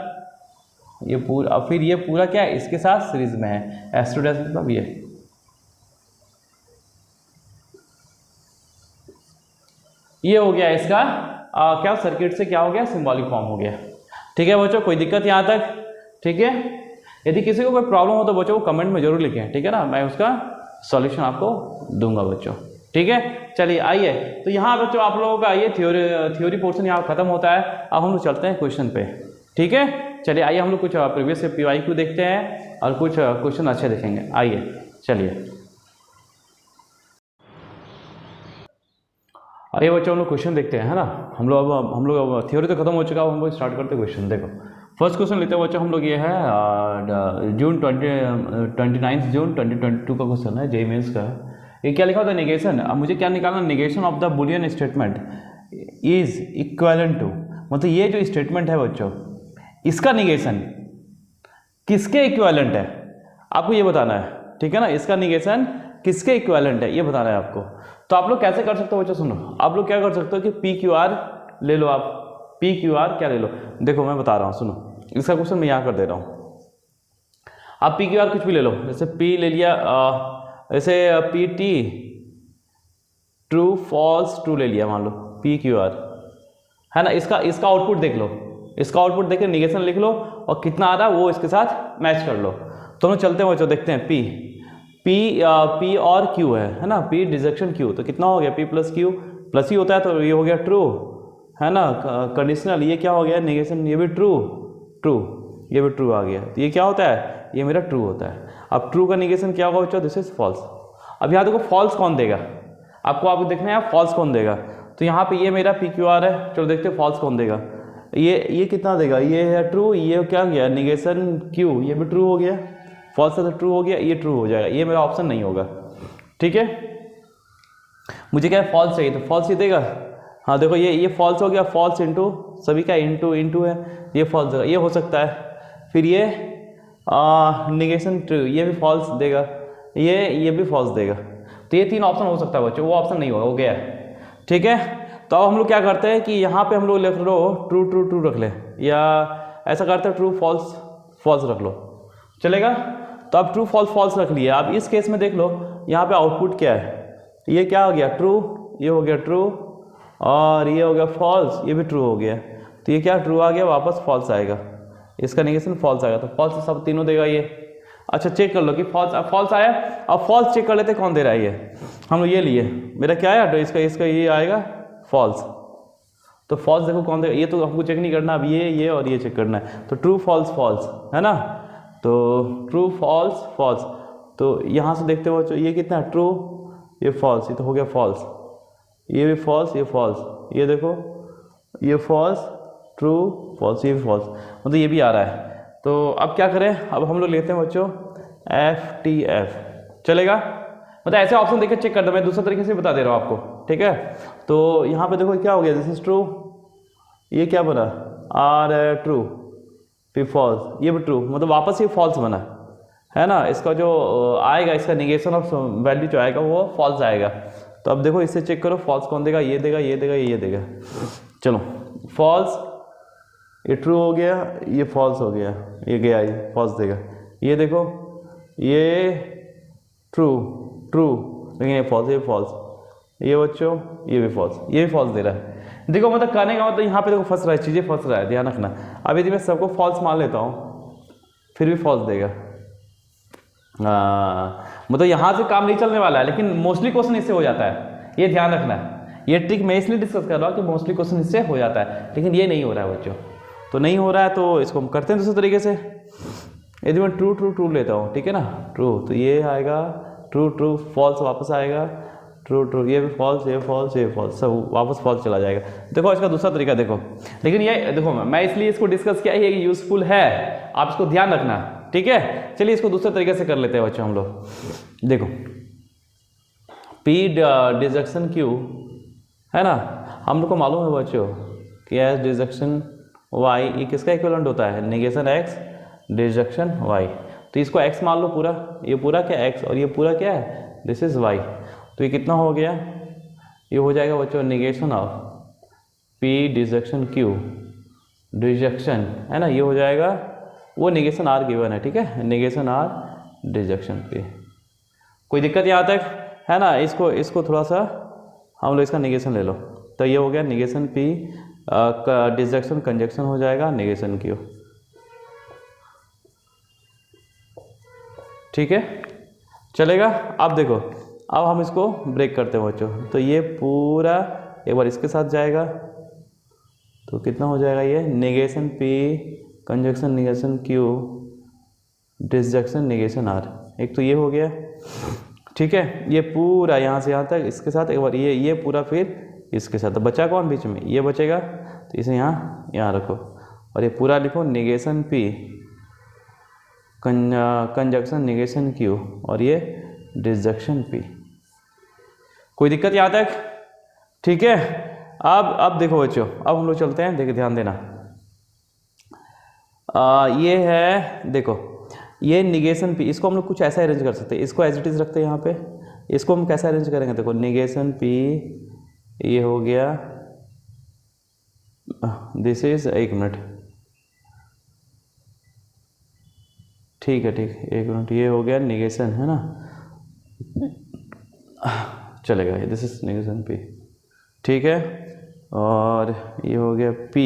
Speaker 1: ये पूरा, फिर ये पूरा क्या है, इसके साथ सीरीज में है, S2 डैश मतलब ये हो गया इसका क्या, सर्किट से क्या हो गया, सिंबॉलिक फॉर्म हो गया, ठीक है बच्चों। कोई दिक्कत यहाँ तक, ठीक है। यदि किसी को कोई प्रॉब्लम हो तो बच्चों को कमेंट में जरूर लिखें, ठीक है ना, मैं उसका सॉल्यूशन आपको दूंगा बच्चों, ठीक है। चलिए आइए, तो यहाँ बच्चों आप लोगों का ये थ्योरी पोर्शन यहाँ खत्म होता है। अब हम लोग चलते हैं क्वेश्चन पे, ठीक है। चलिए आइए हम लोग कुछ प्रीवियस PYQ देखते हैं और कुछ क्वेश्चन अच्छे देखेंगे, आइए चलिए। आइए बच्चों हम लोग क्वेश्चन देखते हैं, है ना। हम लोग थ्योरी तो खत्म हो चुका है, हम लोग स्टार्ट करते हैं क्वेश्चन। देखो फर्स्ट क्वेश्चन लेते हैं बच्चों हम लोग, ये है 29 जून 2022 का क्वेश्चन है, JEE मेंस का। ये क्या लिखा होता है, निगेशन। अब मुझे क्या निकालना, negation of the Boolean statement is equivalent to, मतलब ये जो स्टेटमेंट है बच्चों इसका निगेशन किसके इक्वेलेंट है, आपको ये बताना है, ठीक है ना। इसका निगेशन किसके इक्वेलेंट है ये बताना है आपको। तो आप लोग कैसे कर सकते हो बच्चों, सुनो, आप लोग क्या कर सकते हो कि PQR ले लो, आप PQR क्या ले लो, देखो मैं बता रहा हूँ, सुनो, इसका क्वेश्चन मैं यहाँ कर दे रहा हूँ। आप PQR कुछ भी ले लो, जैसे P ले लिया, जैसे PT ट्रू फॉल्स ट्रू ले लिया, मान लो PQR है ना। इसका आउटपुट देख लो, इसका आउटपुट देख के निगेशन लिख लो और कितना आ रहा है वो इसके साथ मैच कर लो। तो हम चलते हैं बच्चों, देखते हैं P। P और Q है ना, P डिजक्शन Q, तो कितना हो गया P प्लस Q, प्लस ही होता है तो ये हो गया ट्रू, है ना। कंडीशनल, ये क्या हो गया नेगेशन, ये भी ट्रू, ट्रू, ये भी ट्रू आ गया, तो ये क्या होता है, ये मेरा ट्रू होता है। अब ट्रू का नेगेशन क्या होगा बच्चों, दिस इज फॉल्स। अब यहाँ देखो फॉल्स कौन देगा, आपको देखना है फॉल्स कौन देगा, तो यहाँ पे ये मेरा PQR है, चलो देखते हैं फॉल्स कौन देगा। ये कितना देगा, ये है ट्रू, ये क्या गया नेगेशन Q, ये भी ट्रू हो गया, फॉल्स है तो ट्रू हो गया, ये ट्रू हो जाएगा, ये मेरा ऑप्शन नहीं होगा। ठीक है, मुझे क्या है फॉल्स चाहिए, तो फॉल्स ही देगा। हाँ देखो ये फॉल्स हो गया, फॉल्स इंटू सभी का इंटू है, ये फॉल्स देगा, ये हो सकता है। फिर ये निगेशन ट्रू, ये भी फॉल्स देगा, ये भी फॉल्स देगा, तो ये 3 ऑप्शन हो सकता है बच्चों, वो ऑप्शन नहीं होगा, हो गया है। ठीक है, तो अब हम लोग क्या करते हैं कि यहाँ पे हम लोग लिख लो ट्रू ट्रू ट्रू रख ले, या ऐसा करते हैं ट्रू फॉल्स फॉल्स रख लो, चलेगा। तो अब ट्रू फॉल्स फॉल्स रख लिया। अब इस केस में देख लो यहाँ पे आउटपुट क्या है, ये क्या हो गया ट्रू, ये हो गया ट्रू, और ये हो गया फॉल्स, ये भी ट्रू हो गया, तो ये क्या ट्रू आ गया, वापस फॉल्स आएगा, इसका नेगेशन फॉल्स आएगा, तो फॉल्स सब तीनों देगा ये। अच्छा चेक कर लो कि फॉल्स आया। अब फॉल्स चेक कर लेते कौन दे रहा है, ये हम लोग ये लिए, मेरा क्या आया, तो इसका ये आएगा फॉल्स, तो फॉल्स देखो कौन देगा, ये तो हमको चेक नहीं करना, अब ये और ये चेक करना है, तो ट्रू फॉल्स फॉल्स है ना, तो ट्रू फॉल्स फॉल्स, तो यहाँ से देखते हो ये कितना है ट्रू, ये फॉल्स, ये तो हो गया फॉल्स, ये भी फॉल्स, ये फॉल्स, ये देखो ये फॉल्स ट्रू फॉल्स, ये भी फॉल्स, मतलब ये भी आ रहा है। तो अब क्या करें, अब हम लोग लेते हैं बच्चों FTF, चलेगा। मतलब ऐसे ऑप्शन देखे चेक कर दो, मैं दूसरे तरीके से बता दे रहा हूँ आपको, ठीक है। तो यहाँ पे देखो क्या हो गया, दिस इज ट्रू, ये क्या बना R ट्रू, फिर फॉल्स, ये भी ट्रू, मतलब वापस ये फॉल्स बना, है ना। इसका जो आएगा, इसका निगेशन ऑफ वैल्यू जो आएगा वो फॉल्स आएगा। तो अब देखो इससे चेक करो फॉल्स कौन देगा, ये देगा, ये देगा, ये देगा, चलो फॉल्स, ये ट्रू हो गया, ये फॉल्स हो गया, ये गया, ये फॉल्स देगा, ये देखो ये ट्रू ट्रू, लेकिन ये फॉल्स, ये फॉल्स, ये बच्चों ये भी फॉल्स, ये भी फॉल्स दे रहा है। देखो मतलब कहने का मतलब यहाँ पे देखो फंस रहा है, चीज़ें फंस रहा है, ध्यान रखना। अब यदि मैं सबको फॉल्स मान लेता हूँ फिर भी फॉल्स देगा, मतलब यहाँ से काम नहीं चलने वाला है, लेकिन मोस्टली क्वेश्चन इससे हो जाता है, ये ध्यान रखना है। ये ट्रिक मैं इसलिए डिस्कस कर रहा हूँ कि मोस्टली क्वेश्चन इससे हो जाता है, लेकिन ये नहीं हो रहा है बच्चों, तो नहीं हो रहा है तो इसको हम करते हैं दूसरे तरीके से। यदि मैं ट्रू ट्रू ट्रू लेता हूँ, ठीक है ना, ट्रू, तो ये आएगा ट्रू ट्रू, फॉल्स वापस आएगा ट्रू ट्रू, ये भी फॉल्स, ये फॉल्स, ये फॉल्स, सब वापस फॉल्स चला जाएगा। देखो इसका दूसरा तरीका देखो, लेकिन ये देखो मैं इसलिए इसको डिस्कस किया, ये यूजफुल है, आप इसको ध्यान रखना, ठीक है। चलिए इसको दूसरे तरीके से कर लेते हैं बच्चों हम लोग। देखो P डिजक्शन Q है ना, हम लोग को मालूम है बच्चों कि एस डिजक्शन Y ये किसका इक्विवेलेंट होता है, नेगेशन X डिजक्शन Y, तो इसको X मान लो पूरा, ये पूरा क्या X और ये पूरा क्या है, दिस इज Y, तो ये कितना हो गया, ये हो जाएगा बच्चों नेगेशन ऑफ P डिजक्शन Q डिजक्शन, है ना, ये हो जाएगा वो नेगेशन R गिवन है, ठीक है, नेगेशन R डिजक्शन P। कोई दिक्कत यहाँ तक है ना, इसको थोड़ा सा हम लोग इसका नेगेशन ले लो, तो ये हो गया नेगेशन P का डिजक्शन कंजक्शन हो जाएगा नेगेशन Q, ठीक है, चलेगा। अब देखो अब हम इसको ब्रेक करते हैं बच्चों, तो ये पूरा एक बार इसके साथ जाएगा, तो कितना हो जाएगा ये negation P conjunction negation Q disjunction negation R, एक तो ये हो गया, ठीक है। ये पूरा यहाँ से यहाँ तक इसके साथ एक बार ये पूरा फिर इसके साथ, तो बचा कौन बीच में, ये बचेगा, तो इसे यहाँ रखो, और ये पूरा लिखो negation P conjunction negation Q और ये डिसजक्शन P। कोई दिक्कत यहाँ तक, ठीक है। अब देखो बच्चों, अब हम लोग चलते हैं, देखिए ध्यान देना, ये है देखो ये निगेशन P, इसको हम लोग कुछ ऐसा अरेंज कर सकते हैं, इसको एज इट इज रखते हैं यहाँ पे, इसको हम कैसे अरेंज करेंगे, देखो निगेशन P ये हो गया, दिस इज, एक मिनट, ठीक है ठीक, एक मिनट, ये हो गया निगेशन, है ना, चलेगा, ये दिस इज निगेशन P, ठीक है, और ये हो गया P,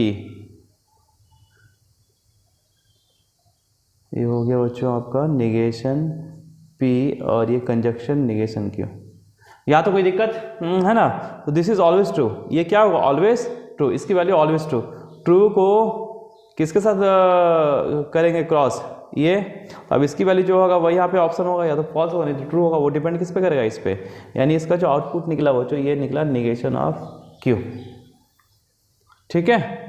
Speaker 1: ये हो गया बच्चों आपका निगेशन पी और ये कंजक्शन निगेशन क्यू। यहाँ तो कोई दिक्कत है ना। तो दिस इज ऑलवेज ट्रू, ये क्या होगा ऑलवेज ट्रू, इसकी वैल्यू ऑलवेज ट्रू। ट्रू को किसके साथ करेंगे क्रॉस, ये। अब इसकी वैल्यू जो होगा वही यहाँ पे ऑप्शन होगा, या तो फॉल्स होगा नहीं तो ट्रू होगा। वो डिपेंड किस पे करेगा, इस पे। यानी इसका जो आउटपुट निकला वो जो ये निकला निगेशन ऑफ क्यू। ठीक है,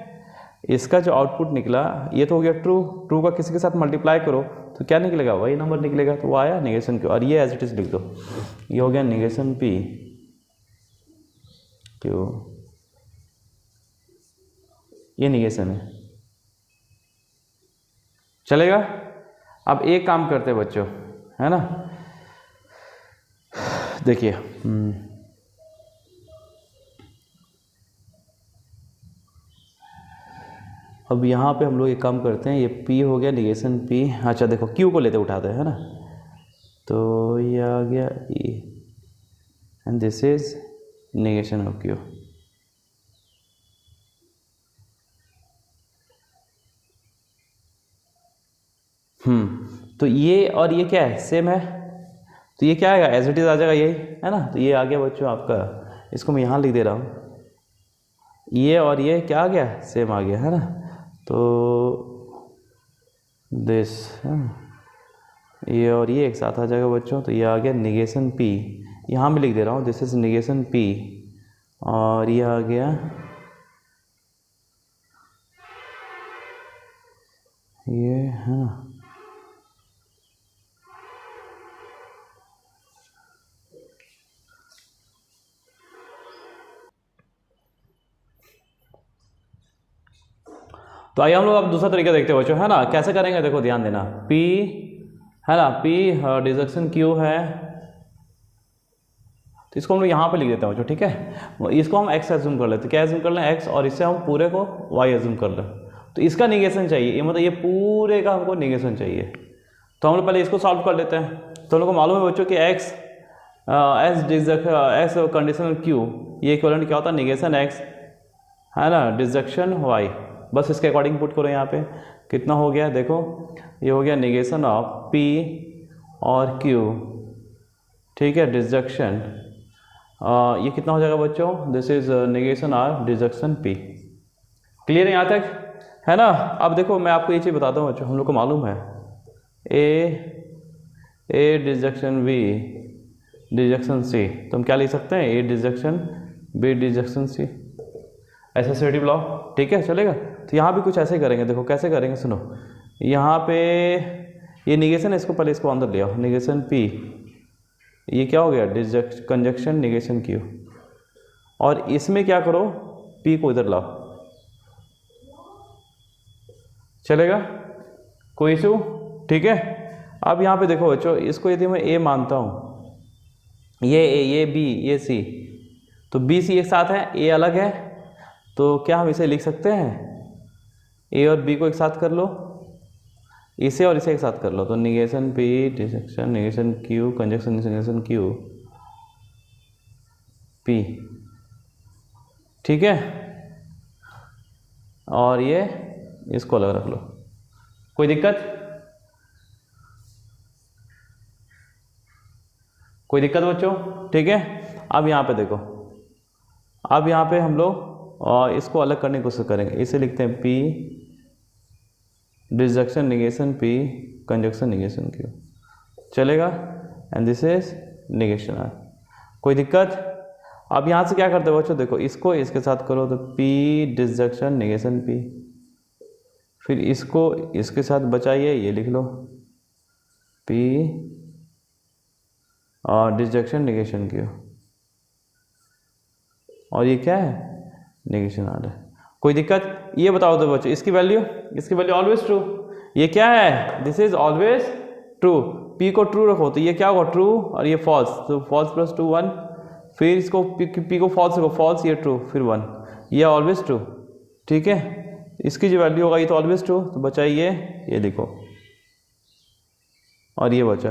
Speaker 1: इसका जो आउटपुट निकला ये तो हो गया ट्रू। ट्रू का किसी के साथ मल्टीप्लाई करो तो क्या निकलेगा, वही नंबर निकलेगा। तो वो आया निगेशन क्यू। और ये एज इट इज लिख दो, ये हो गया निगेशन पी क्यू, ये निगेशन है। चलेगा। अब एक काम करते हैं बच्चों, है ना। देखिए अब यहाँ पे हम लोग एक काम करते हैं, ये P हो गया निगेशन P। अच्छा देखो Q को लेते उठाते हैं, है ना। तो ये आ गया E and this is negation of Q। तो ये और ये क्या है, सेम है। तो ये क्या आएगा, एज इट इज आ जाएगा यही, है ना। तो ये आ गया बच्चों आपका, इसको मैं यहाँ लिख दे रहा हूँ। ये और ये क्या आ गया, सेम आ गया, है ना। तो दिस, ये और ये एक साथ आ जाएगा बच्चों। तो ये आ गया निगेशन P, यहाँ मैं लिख दे रहा हूँ दिस इज निगेशन P। और ये आ गया ये, है ना। तो आइए हम लोग अब दूसरा तरीका देखते हैं बच्चों, है ना। कैसे करेंगे देखो, ध्यान देना। P, है ना, P डिजक्शन Q है, तो इसको हम लोग यहाँ पे लिख देते हैं बच्चों, ठीक है। इसको हम x एज्यूम कर लेते, क्या एज्यूम कर लें, x, और इससे हम पूरे को y एज्यूम कर लें। तो इसका निगेशन चाहिए, ये मतलब ये पूरे का हमको निगेशन चाहिए। तो हम लोग पहले इसको सॉल्व कर लेते हैं। तो हम लोग को मालूम है बच्चों कि x कंडीशनल Q, ये इक्विवेलेंट क्या होता है, निगेशन x, है ना, डिजक्शन y। बस इसके अकॉर्डिंग पुट करो। यहाँ पे कितना हो गया देखो, ये हो गया निगेशन ऑफ P और Q, ठीक है, डिजक्शन। ये कितना हो जाएगा बच्चों, this is negation of disjunction P। Clear है यहाँ तक, है ना। अब देखो मैं आपको ये चीज़ बताता हूँ बच्चों, हम लोग को मालूम है A डिजक्शन B डिजक्शन C, तो हम क्या लिख सकते हैं, A डिजक्शन B डिजक्शन C, associative law, ठीक है, चलेगा। तो यहाँ भी कुछ ऐसे ही करेंगे, देखो कैसे करेंगे, सुनो। यहाँ पे ये निगेशन है, इसको पहले इसको अंदर ले आओ, निगेशन P, ये क्या हो गया, कंजक्शन निगेशन Q। और इसमें क्या करो, P को इधर लाओ, चलेगा, कोई इशू, ठीक है। अब यहाँ पे देखो बच्चों, इसको यदि मैं A मानता हूँ, ये A, ये B, ये C, तो B C एक साथ है, A अलग है, तो क्या हम इसे लिख सकते हैं, A और B को एक साथ कर लो, इसे और इसे एक साथ कर लो, तो negation P disjunction negation Q conjunction negation Q P, ठीक है। और ये इसको अलग रख लो, कोई दिक्कत, कोई दिक्कत बच्चों, ठीक है। अब यहाँ पे देखो, अब यहाँ पे हम लोग इसको अलग करने की कोशिश करेंगे। इसे लिखते हैं P disjunction negation P conjunction negation Q, चलेगा। And this is negation R, कोई दिक्कत। अब यहाँ से क्या करते हो बच्चों, देखो इसको इसके साथ करो, तो P डिजक्शन निगेशन P, फिर इसको इसके साथ बचाइए, ये लिख लो P और डिजक्शन निगेशन Q, और ये क्या है, निगेशन R है, कोई दिक्कत। ये बताओ तो बच्चों, इसकी वैल्यू ऑलवेज ट्रू, ये क्या है, this is always true. P को ट्रू रखो तो ये क्या होगा, ट्रू, और ये फॉल्स, तो फॉल्स प्लस 2 1, फिर इसको P को फॉल्स रखो, फॉल्स, ये ट्रू, फिर 1, ये ऑलवेज ट्रू, ठीक है। इसकी जो वैल्यू होगा ये तो ऑलवेज ट्रू, तो बचा ये लिखो, और ये बचा।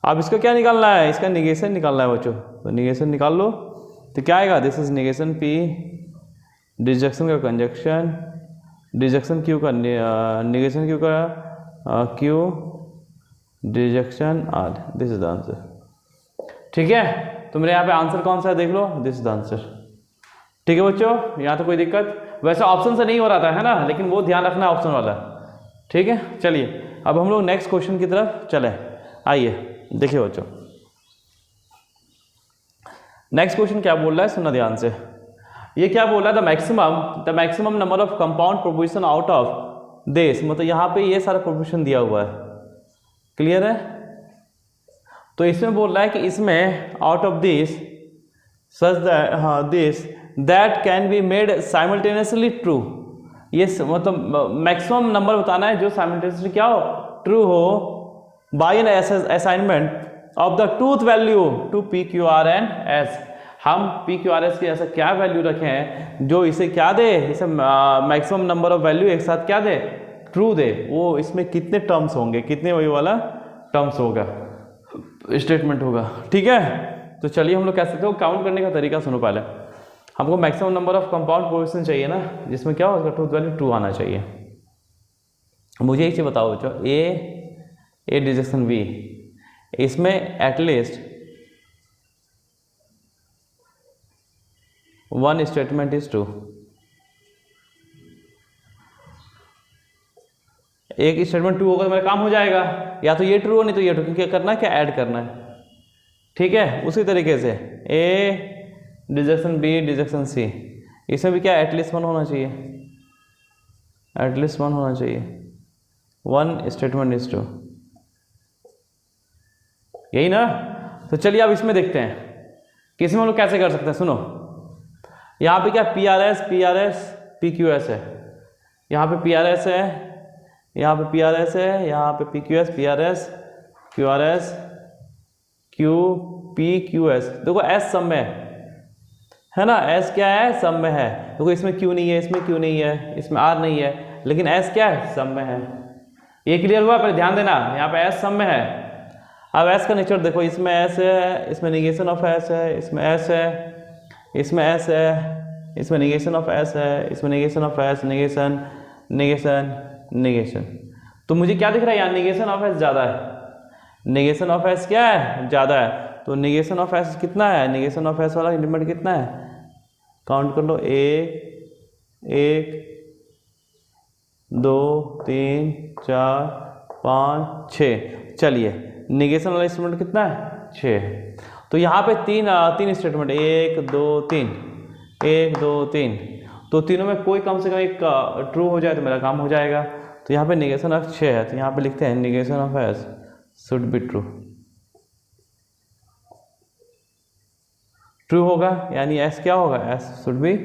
Speaker 1: अब इसका क्या निकालना है, इसका निगेशन निकालना है बच्चों, तो निगेशन निकाल लो। तो क्या आएगा, this is negation P disjunction का कंजक्शन, डिजक्शन Q का निगेशन Q का Q disjunction R, this is the answer. ठीक है, तो मेरे यहाँ पे आंसर कौन सा है देख लो, दिस इज द आंसर। ठीक है बच्चों, यहाँ तो कोई दिक्कत, वैसे ऑप्शन से नहीं हो रहा था है ना, लेकिन वो ध्यान रखना ऑप्शन वाला। ठीक है, चलिए अब हम लोग नेक्स्ट क्वेश्चन की तरफ चलें। आइए देखिए बच्चों, नेक्स्ट क्वेश्चन क्या बोल रहा है, सुनना ध्यान से। ये क्या बोल रहा है, the maximum number of compound proposition out of this, मतलब यहाँ पे ये सारा प्रोपोजिशन दिया हुआ है, क्लियर है। तो इसमें बोल रहा है कि इसमें out of this such that, हाँ this that can be made simultaneously true, ये मतलब मैक्सिमम नंबर बताना है जो साइमल्टेनियसली क्या हो, ट्रू हो, by an assignment of the truth value to P Q R and S. हम पी क्यू आर एस की ऐसा क्या वैल्यू रखे हैं जो इसे क्या दे, इसे मैक्सिमम नंबर ऑफ वैल्यू एक साथ क्या दे, ट्रू दे। वो इसमें कितने टर्म्स होंगे, कितने वही वाला टर्म्स होगा, स्टेटमेंट होगा। ठीक है, तो चलिए हम लोग कह सकते हो, काउंट करने का तरीका सुनो। पहले हमको maximum number of compound proposition चाहिए ना, जिसमें क्या होगा, ट्रूथ वैल्यू ट्रू आना चाहिए। मुझे एक चीज बताओ बच्चों, ए डिजेक्शन बी, इसमें at least one statement is true, एक स्टेटमेंट ट्रू होगा तो मेरा काम हो जाएगा, या तो ये ट्रू हो नहीं तो ये ट्रू, क्योंकि करना है क्या, ऐड करना है। ठीक है, उसी तरीके से ए डिजेक्शन बी डिजेक्शन सी, इसमें भी क्या एटलीस्ट वन होना चाहिए, एटलीस्ट वन होना चाहिए, वन स्टेटमेंट इज ट्रू, यही ना। तो चलिए अब इसमें देखते हैं कि इसमें हम लोग कैसे कर सकते हैं। सुनो, यहाँ पे क्या P R S P Q S है, यहाँ पे पी आर एस है, यहाँ पे पी आर एस है, यहाँ पे P Q S, P R S Q R S Q P Q S. देखो एस सब में है ना, एस क्या है, सब में है। देखो इसमें क्यू नहीं है, इसमें क्यू नहीं है, इसमें आर नहीं है, लेकिन एस क्या है, सब में है। ये क्लियर हुआ, पर ध्यान देना यहाँ पे एस सब में है। अब एस का नेचर देखो, इसमें एस है, इसमें निगेशन ऑफ एस है, इसमें एस है, इसमें एस है, इसमें निगेशन ऑफ एस है, इसमें negation of S, negation negation negation. तो मुझे क्या दिख रहा है यहाँ, निगेशन ऑफ एस ज़्यादा है, निगेशन ऑफ एस क्या है, ज़्यादा है। तो निगेशन ऑफ एस कितना है, निगेशन ऑफ एस वाला एलिमेंट कितना है, काउंट कर लो, एक 2 3 4 5 6। चलिए निगेशन वाला स्टेटमेंट कितना है, 6। तो यहाँ पे तीन स्टेटमेंट, 1 2 3, 1 2 3, तो तीनों में कोई कम से कम एक ट्रू हो जाए तो मेरा काम हो जाएगा। तो यहाँ पे निगेशन ऑफ 6 है, तो यहाँ पे लिखते हैं negation of S should be true, true होगा, यानी एस क्या होगा, एस शुड बी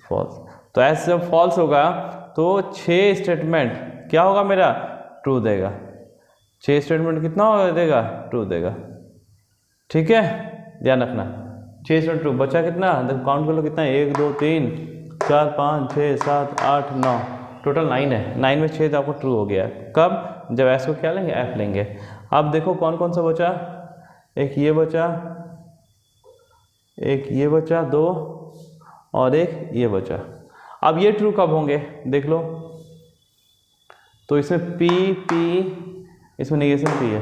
Speaker 1: फॉल्स। तो एस जब फॉल्स होगा तो 6 स्टेटमेंट क्या होगा मेरा, ट्रू देगा। 6 स्टेटमेंट कितना होगा, देगा, ट्रू देगा। ठीक है, ध्यान रखना, 6 स्टेटमेंट ट्रू, बचा कितना, देखो काउंट कर लो कितना है, 1 2 3 4 5 6 7 8 9, टोटल 9 है। 9 में 6 तो आपको ट्रू हो गया। कब, जब एस को क्या लेंगे, एफ लेंगे। अब देखो कौन कौन सा बचा, एक ये बचा, एक ये बचा, 2 और एक ये बचा। अब ये ट्रू कब होंगे देख लो, तो इसमें पी इसमें निगेशन पी है,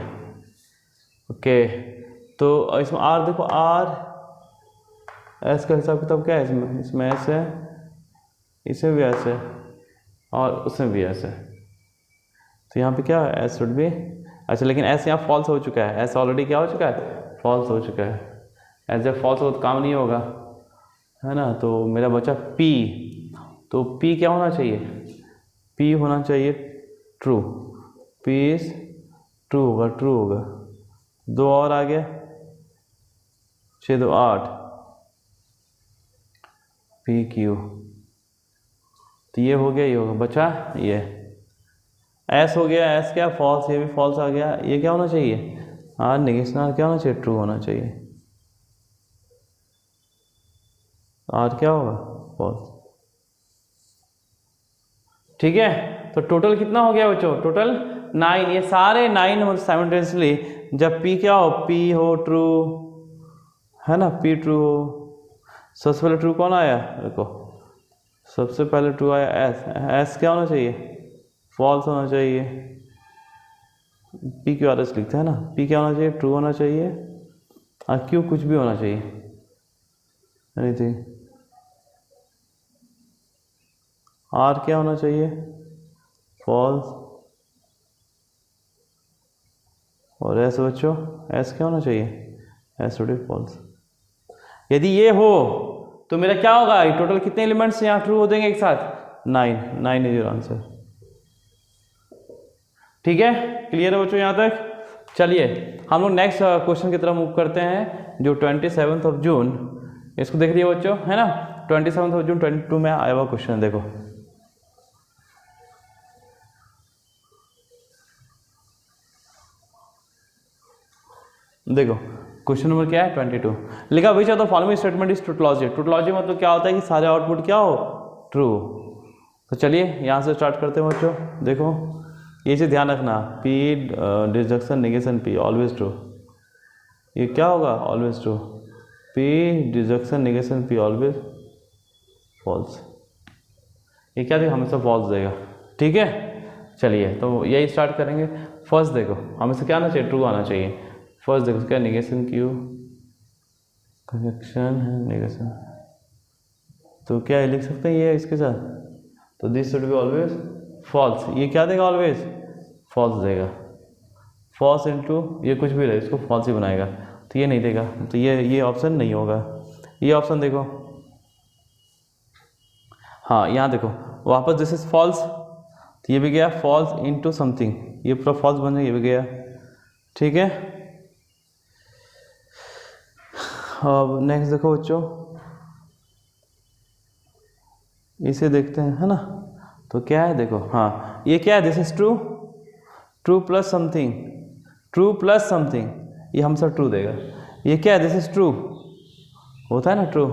Speaker 1: ओके। तो इसमें आर देखो, आर एस का हिसाब किताब क्या है, इसमें एस है, इसमें भी एस है और उसमें भी एस है। तो यहाँ पे क्या है, एस शुड बी, अच्छा लेकिन एस यहाँ फॉल्स हो चुका है, एस ऑलरेडी क्या हो चुका है, फॉल्स हो चुका है। एस जब फॉल्स हो तो काम नहीं होगा, है ना। तो मेरा बचा पी, तो पी क्या होना चाहिए, पी होना चाहिए ट्रू, पी ट्रू होगा, ट्रू होगा। 2 और आ गया, 6 2 8, पी क्यू, तो ये हो गया, ये होगा, बचा ये एस हो गया, एस क्या फॉल्स, ये भी फॉल्स आ गया। ये क्या होना चाहिए, आर निगेशन, आर क्या होना चाहिए, ट्रू होना चाहिए। आर क्या होगा, फॉल्स। ठीक है, तो टोटल कितना हो गया बच्चों, टोटल 9। ये सारे 9 हो साइमल्टेनियसली, जब पी क्या हो, पी हो ट्रू, है ना, पी ट्रू हो। सबसे पहले ट्रू कौन आया, देखो सबसे पहले ट्रू आया एस, एस क्या होना चाहिए, फॉल्स होना चाहिए, पी क्यू आर एस लिखते हैं ना, पी क्या होना चाहिए, ट्रू होना चाहिए, और क्यू कुछ भी होना चाहिए, एनीथिंग। आर क्या होना चाहिए, फॉल्स, और एस बच्चों, एस क्या होना चाहिए, एस टू डी फॉल्स। यदि ये हो तो मेरा क्या होगा, टोटल कितने एलिमेंट्स यहाँ ट्रू हो देंगे एक साथ, 9, 9 इज योर आंसर। ठीक है, क्लियर है बच्चों यहाँ तक। चलिए हम लोग नेक्स्ट क्वेश्चन की तरफ मूव करते हैं, जो 27 जून, इसको देख लिया बच्चों, है ना। 27 जून 22 में आया हुआ क्वेश्चन, देखो देखो क्वेश्चन नंबर क्या है, 22 लिखा, which of the following statement is tautology. Tautology मतलब क्या होता है कि सारे आउटपुट क्या हो, ट्रू। तो चलिए यहाँ से स्टार्ट करते हैं बच्चों। देखो ये चीज़ ध्यान रखना, P disjunction negation P always true, ये क्या होगा, always true. P disjunction negation P always false, ये क्या देगा, हमेशा फॉल्स देगा। ठीक है, चलिए तो यही स्टार्ट करेंगे। फर्स्ट देखो हमेशा क्या आना चाहिए, ट्रू आना चाहिए। फर्स्ट देखो क्या, नेगेशन क्यू, कंजक्शन है नेगेशन, तो क्या ये लिख सकते हैं ये इसके साथ, तो this should be always false. ये क्या देगा, ऑलवेज फॉल्स देगा। फॉल्स इनटू ये कुछ भी रहे इसको फॉल्स ही बनाएगा, तो ये नहीं देगा, तो ये ऑप्शन नहीं होगा। ये ऑप्शन देखो, हाँ यहाँ देखो वापस दिस इज फॉल्स, तो ये भी गया फॉल्स इनटू समथिंग, ये पूरा फॉल्स बन जाएगा, ये भी गया। ठीक है, अब नेक्स्ट देखो बच्चों, इसे देखते हैं, है ना। तो क्या है देखो, हाँ ये क्या है, this is true, true plus something, true plus something, ये हमसे ट्रू देगा। ये क्या है, दिस इज ट्रू, होता है ना ट्रू,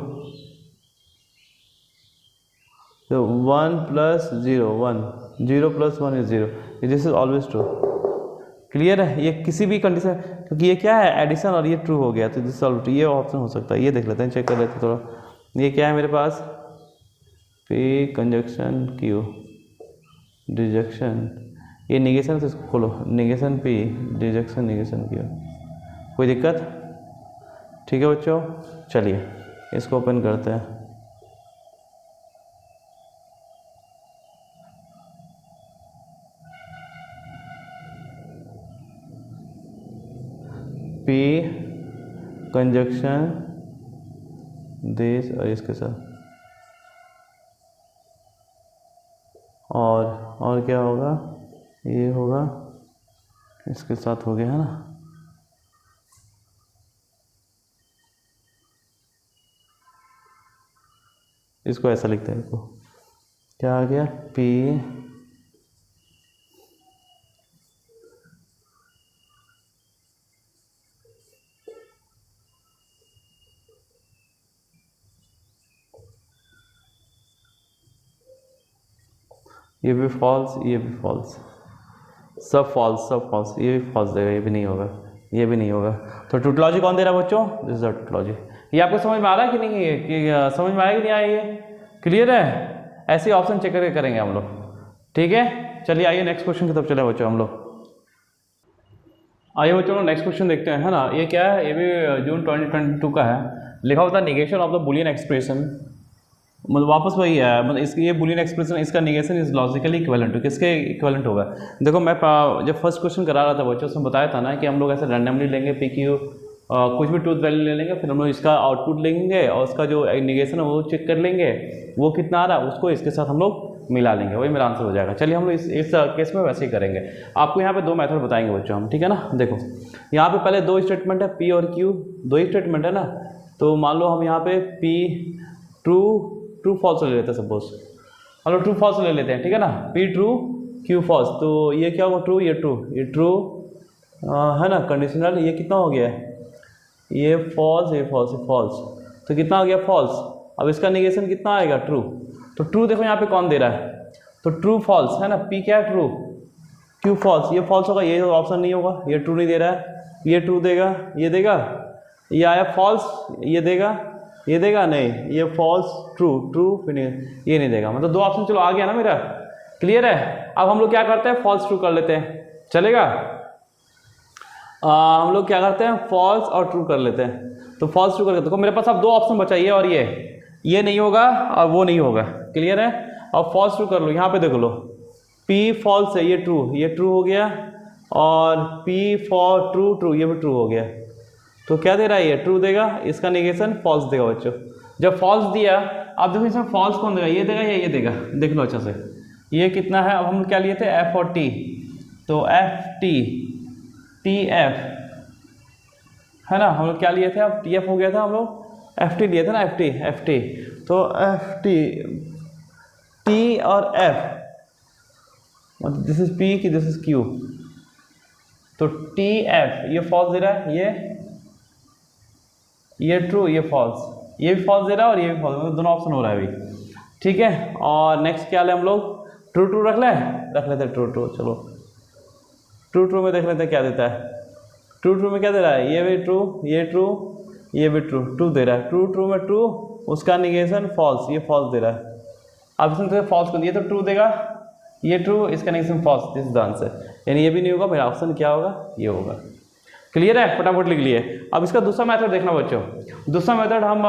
Speaker 1: तो 1 plus 0 1, 0 plus 1 is 0, this is always true. Clear है, ये किसी भी कंडीशन, क्योंकि ये क्या है एडिशन और ये ट्रू हो गया, तो दिस ऑलवेज, ये ऑप्शन हो सकता है। ये देख लेते हैं, चेक कर लेते हैं थोड़ा। ये क्या है मेरे पास, पी कंजक्शन क्यू डिजक्शन, ये निगेशन से इसको खोलो, निगेशन पी डिजक्शन निगेशन क्यू, कोई दिक्कत। ठीक है बच्चों, चलिए इसको ओपन करते हैं। पी कंजक्शन दिस और इसके साथ, और क्या होगा, ये होगा इसके साथ, हो गया है ना। इसको ऐसा लिखते हैं, इसको क्या आ गया, पी ये भी फॉल्स, ये भी फॉल्स, सब फॉल्स, सब फॉल्स, ये भी फॉल्स देगा, ये भी नहीं होगा, ये भी नहीं होगा। तो टोटोलॉजी कौन दे रहा है बच्चों, दिस इज टोटोलॉजी। ये आपको समझ में आ रहा है कि नहीं है, कि समझ में आया कि नहीं आया, ये क्लियर है। ऐसे ऑप्शन चेक करके करेंगे हम लोग। ठीक है, चलिए आइए नेक्स्ट क्वेश्चन की तरफ चले बच्चों हम लोग। आइए बच्चों नेक्स्ट क्वेश्चन देखते हैं, है ना। ये क्या है, ये भी जून 2022 का है। लिखा होता है negation of the Boolean expression, मतलब वापस वही है, मतलब इसकी ये बुलियन एक्सप्रेशन, इसका negation is logically equivalent to, किसके इक्विवेलेंट होगा। देखो मैं जब फर्स्ट क्वेश्चन करा रहा था बच्चों, उसमें बताया था ना कि हम लोग ऐसे रैंडमली लेंगे पी क्यू, कुछ भी ट्रूथ वैल्यू ले लेंगे, फिर हम लोग इसका आउटपुट लेंगे और उसका जो निगेशन है वो चेक कर लेंगे, वो कितना आ रहा है उसको इसके साथ हम लोग मिला लेंगे, वही मेरा आंसर हो जाएगा। चलिए हम लोग इस केस में वैसे ही करेंगे। आपको यहाँ पे दो मेथड बताएंगे बच्चों हम, ठीक है ना। देखो यहाँ पे पहले दो स्टेटमेंट है, पी और क्यू, दो ही स्टेटमेंट है ना। तो मान लो हम यहाँ पे पी ट्रू फॉल्स ले लेते हैं, सपोज हम लोग ट्रू फॉल्स ले लेते हैं, ठीक है ना। पी ट्रू क्यू फॉल्स, तो ये क्या होगा, ट्रू, ये ट्रू है ना, कंडीशनल, ये कितना हो गया है, ये फॉल्स, ये फॉल्स, ये फॉल्स, तो कितना हो गया फॉल्स। अब इसका निगेशन कितना आएगा, ट्रू। तो ट्रू देखो यहाँ पे कौन दे रहा है, तो ट्रू फॉल्स है ना, पी क्या है ट्रू, क्यू फॉल्स, ये फॉल्स होगा, ये ऑप्शन नहीं होगा, ये ट्रू नहीं दे रहा है, ये ट्रू देगा, ये देगा, ये आया फॉल्स, ये देगा, ये देगा नहीं, ये फॉल्स ट्रू फिर ये नहीं देगा, मतलब दो ऑप्शन चलो आ गया ना मेरा, क्लियर है। अब हम लोग क्या करते हैं, फॉल्स ट्रू कर लेते हैं, चलेगा। हम लोग क्या करते हैं, फॉल्स और ट्रू कर लेते हैं। तो फॉल्स ट्रू करके देखो, मेरे पास अब दो ऑप्शन बचा, ये और ये नहीं होगा और वो नहीं होगा, क्लियर है। अब फॉल्स ट्रू कर लो, यहाँ पे देख लो, P फॉल्स है, ये ट्रू हो गया, और P फॉर ट्रू ट्रू, ये भी ट्रू हो गया। तो क्या दे रहा है, ये ट्रू देगा, इसका निगेशन फॉल्स देगा बच्चों। जब फॉल्स दिया, अब देखो इसमें फॉल्स कौन देगा, ये देगा या ये देगा, देख लो अच्छा से। ये कितना है, अब हम क्या लिए थे, F और T, तो F T T F है ना, हम लोग क्या लिए थे, अब TF हो गया था, हम लोग FT लिए थे ना, FT, तो FT T और F, दिस इज P की दिस इज Q, तो TF ये फॉल्स दे रहा है, ये ट्रू, ये फॉल्स, ये भी फॉल्स दे रहा है और ये भी फॉल्स, दोनों ऑप्शन हो रहा है अभी, ठीक है। और नेक्स्ट क्या ले हम लोग, ट्रू रख लेते हैं, ट्रू, चलो ट्रू में देख लेते हैं क्या देता है। ट्रू में क्या दे रहा है, ये भी ट्रू, ये भी ट्रू दे रहा है, ट्रू में ट्रू, उसका निगेशन फॉल्स, ये फॉल्स दे रहा है। अब इसमें फॉल्स को दिए तो ट्रू देगा, ये ट्रू, इसका negation false, this is the answer, यानी ये भी नहीं होगा, मेरा ऑप्शन क्या होगा, ये होगा। क्लियर है, फटाफट लिख लिए। अब इसका दूसरा मेथड देखना बच्चों, दूसरा मेथड हम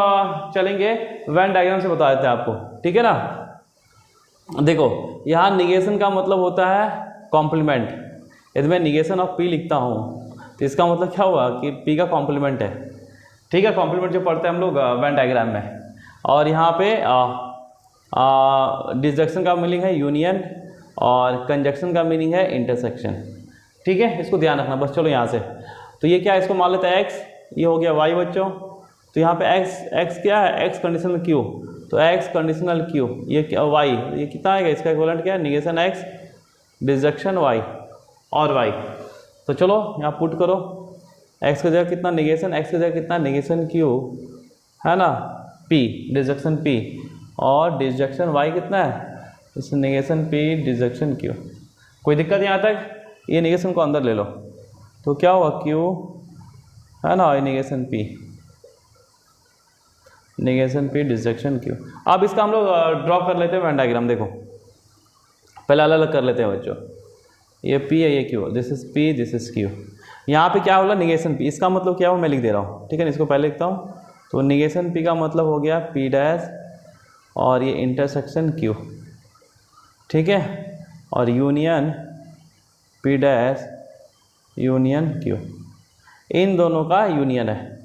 Speaker 1: चलेंगे वेन डायग्राम से बता देते हैं आपको, ठीक है ना। देखो यहाँ निगेशन का मतलब होता है कॉम्प्लीमेंट, यदि मैं निगेशन ऑफ P लिखता हूँ तो इसका मतलब क्या हुआ कि P का कॉम्प्लीमेंट है, ठीक है, कॉम्प्लीमेंट जो पढ़ते हैं हम लोग वेन डायग्राम में। और यहाँ पे डिसजंक्शन का मीनिंग है यूनियन और कंजक्शन का मीनिंग है इंटरसेक्शन, ठीक है, इसको ध्यान रखना बस। चलो यहाँ से, तो ये क्या है, इसको मान लेते हैं x, ये हो गया y बच्चों, तो यहाँ पे x क्या है, x कंडीशनल q, तो x कंडीशनल q, ये क्या y, ये कितना आएगा, इसका इक्विवेलेंट क्या है, निगेशन x डिसजंक्शन y और y। तो चलो यहाँ पुट करो, x की जगह कितना निगेशन, x की जगह कितना निगेशन q है ना, p डिसजंक्शन p, और डिसजंक्शन y कितना है, इस निगेशन p डिसजंक्शन q। कोई दिक्कत यहाँ तक, ये निगेशन को अंदर ले लो, तो क्या होगा Q है ना, निगेशन P डिसजंक्शन Q। अब इसका हम लोग ड्रॉ कर लेते हैं वेन डायग्राम। देखो पहले अलग अलग कर लेते हैं बच्चों, ये P है, ये Q, this is P, this is Q। यहाँ पे क्या होगा, निगेशन P, इसका मतलब क्या हो, मैं लिख दे रहा हूँ, ठीक है, इसको पहले लिखता हूँ। तो निगेशन P का मतलब हो गया P डैश और ये इंटरसेक्शन Q, ठीक है, और union P dash union Q, इन दोनों का यूनियन है।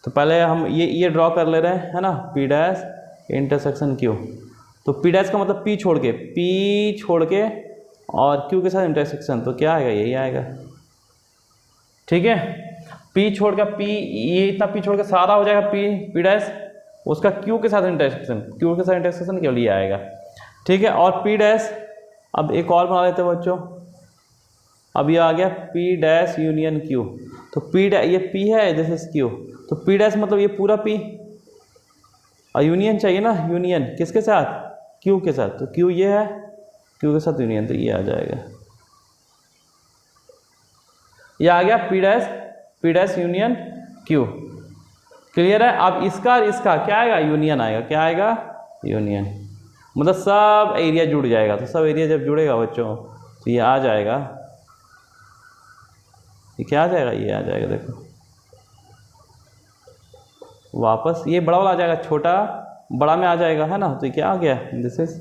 Speaker 1: तो पहले हम ये ड्रॉ कर ले रहे हैं, है ना, P डैश इंटरसेक्शन Q। तो P डैश का मतलब P छोड़ के और Q के साथ इंटरसेक्शन, तो क्या आएगा, यही आएगा, ठीक है। P छोड़ के P, ये इतना P छोड़ के सारा हो जाएगा P डैश, उसका Q के साथ इंटरसेक्शन केवल ये आएगा, ठीक है। और P डैश, अब एक और बना लेते हैं बच्चों, अब ये आ गया P डैश यूनियन Q। तो P डैश, ये P है, दिस इज Q, तो P डैश मतलब ये पूरा P, और यूनियन चाहिए ना, यूनियन किसके साथ, Q के साथ, तो Q ये है, Q के साथ यूनियन, तो ये आ जाएगा, ये आ गया P dash union Q। Clear है। अब इसका क्या आएगा, यूनियन आएगा, क्या आएगा, यूनियन, मतलब सब एरिया जुड़ जाएगा। तो सब एरिया जब जुड़ेगा बच्चों तो ये आ जाएगा, ये क्या आ जाएगा, ये आ जाएगा, देखो वापस ये बड़ा वाला आ जाएगा, छोटा बड़ा में आ जाएगा, है ना। तो ये क्या आ गया, this is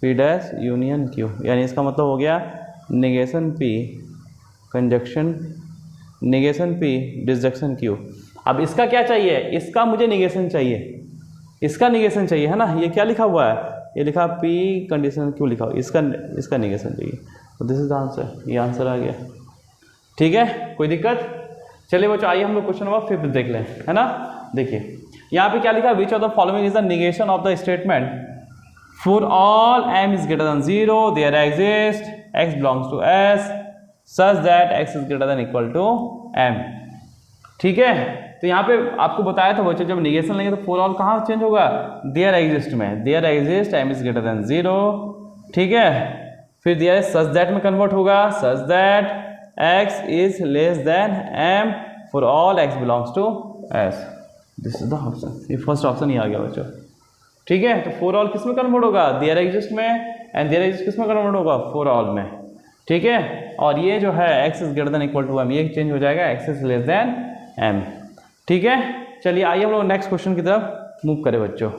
Speaker 1: P dash union Q, यानी इसका मतलब हो गया negation P conjunction, negation P disjunction Q। अब इसका क्या चाहिए, इसका मुझे निगेशन चाहिए, इसका निगेशन चाहिए, है ना। ये क्या लिखा हुआ है, ये लिखा P कंडीशन Q लिखा हुआ, इसका निगेशन चाहिए, तो दिस इज द आंसर, ये आंसर आ गया, ठीक है, कोई दिक्कत। चलिए बच्चों, आइए हम लोग क्वेश्चन नंबर 5 देख लें, है ना। देखिए यहाँ पे क्या लिखा, which of the following is the negation of the statement for all m is greater than 0 there exist x belongs to S such that x is greater than equal to m, ठीक है। तो यहाँ पे आपको बताया था बच्चों, जब निगेशन लेंगे तो फॉर ऑल कहाँ चेंज होगा, देयर एग्जिस्ट में, there exist m is greater than 0, ठीक है। फिर देयर सच दैट में कन्वर्ट होगा, such that x is less than m for all x belongs to S, this is the option, ये first option ही आ गया बच्चों, ठीक है। तो फॉर ऑल किस में कन्वर्ट होगा, देयर एग्जिस्ट में, एंड देयर एग्जिस्ट किस में कन्वर्ट होगा, फॉर ऑल में, ठीक है, और ये जो है x is greater than equal to m, ये चेंज हो जाएगा x is less than m। ठीक है, चलिए आइए हम लोग नेक्स्ट क्वेश्चन की तरफ मूव करें बच्चों।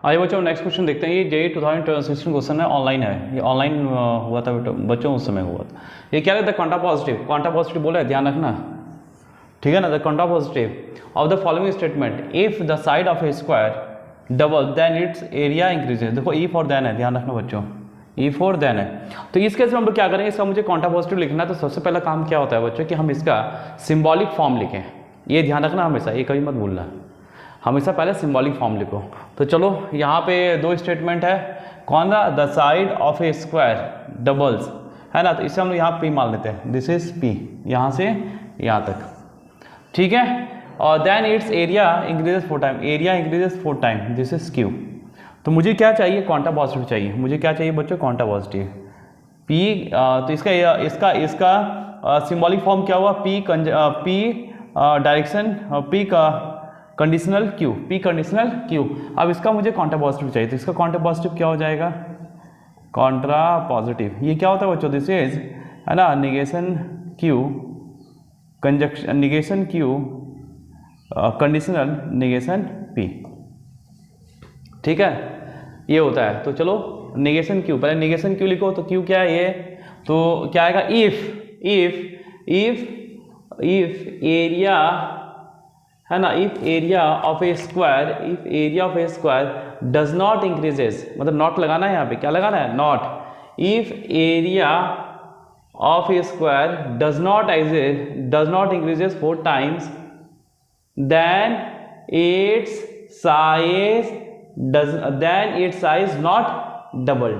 Speaker 1: आइए बच्चों नेक्स्ट क्वेश्चन देखते हैं। ये जेई 2016 क्वेश्चन है, ऑनलाइन है, ये ऑनलाइन हुआ था बच्चों, उस समय हुआ था। ये क्या कहता है, क्वांटा पॉजिटिव बोला है, ध्यान रखना, ठीक है ना। The contrapositive of the following statement, if the side of a square double then its area increases. देखो इफ और देन है, ध्यान रखना बच्चों, इफ और देन है। तो इस केस में हम लोग क्या करेंगे, इसका मुझे क्वांटा पॉजिटिव लिखना है, तो सबसे पहला काम क्या होता है बच्चों कि हम इसका सिंबॉलिक फॉर्म लिखें। ये ध्यान रखना हमेशा, ये कभी मत भूलना, हमेशा पहले सिंबॉलिक फॉर्म लिखो। तो चलो यहाँ पे दो स्टेटमेंट है, कौन सा, the side of a square doubles, है ना, तो इसे हम लोग यहाँ पी मान लेते हैं, दिस इज पी, यहाँ से यहाँ तक, ठीक है। और then its area increases 4 time, area increases 4 time, this is Q. तो मुझे क्या चाहिए, क्वांटा पॉजिटिव चाहिए, मुझे क्या चाहिए बच्चों, क्वांटा पॉजिटिव पी। तो इसका सिंबॉलिक फॉर्म क्या हुआ, पी डायरेक्शन, पी का conditional Q, P conditional Q. अब इसका मुझे कॉन्ट्रा पॉजिटिव चाहिए, तो इसका कॉन्ट्रा पॉजिटिव क्या हो जाएगा, कॉन्ट्रा पॉजिटिव। ये क्या होता है बच्चों, दिस इज, है ना, negation Q conjunction, negation Q conditional negation P, ठीक है, ये होता है। तो चलो निगेशन क्यू, पहले निगेशन क्यू लिखो, तो क्यू क्या है ये, तो क्या आएगा, इफ एरिया, है ना, if area of a square, if area of a square does not increases, मतलब नॉट लगाना है यहाँ पे, क्या लगाना है, not. If area of a square does not increases 4 times, then its size not double,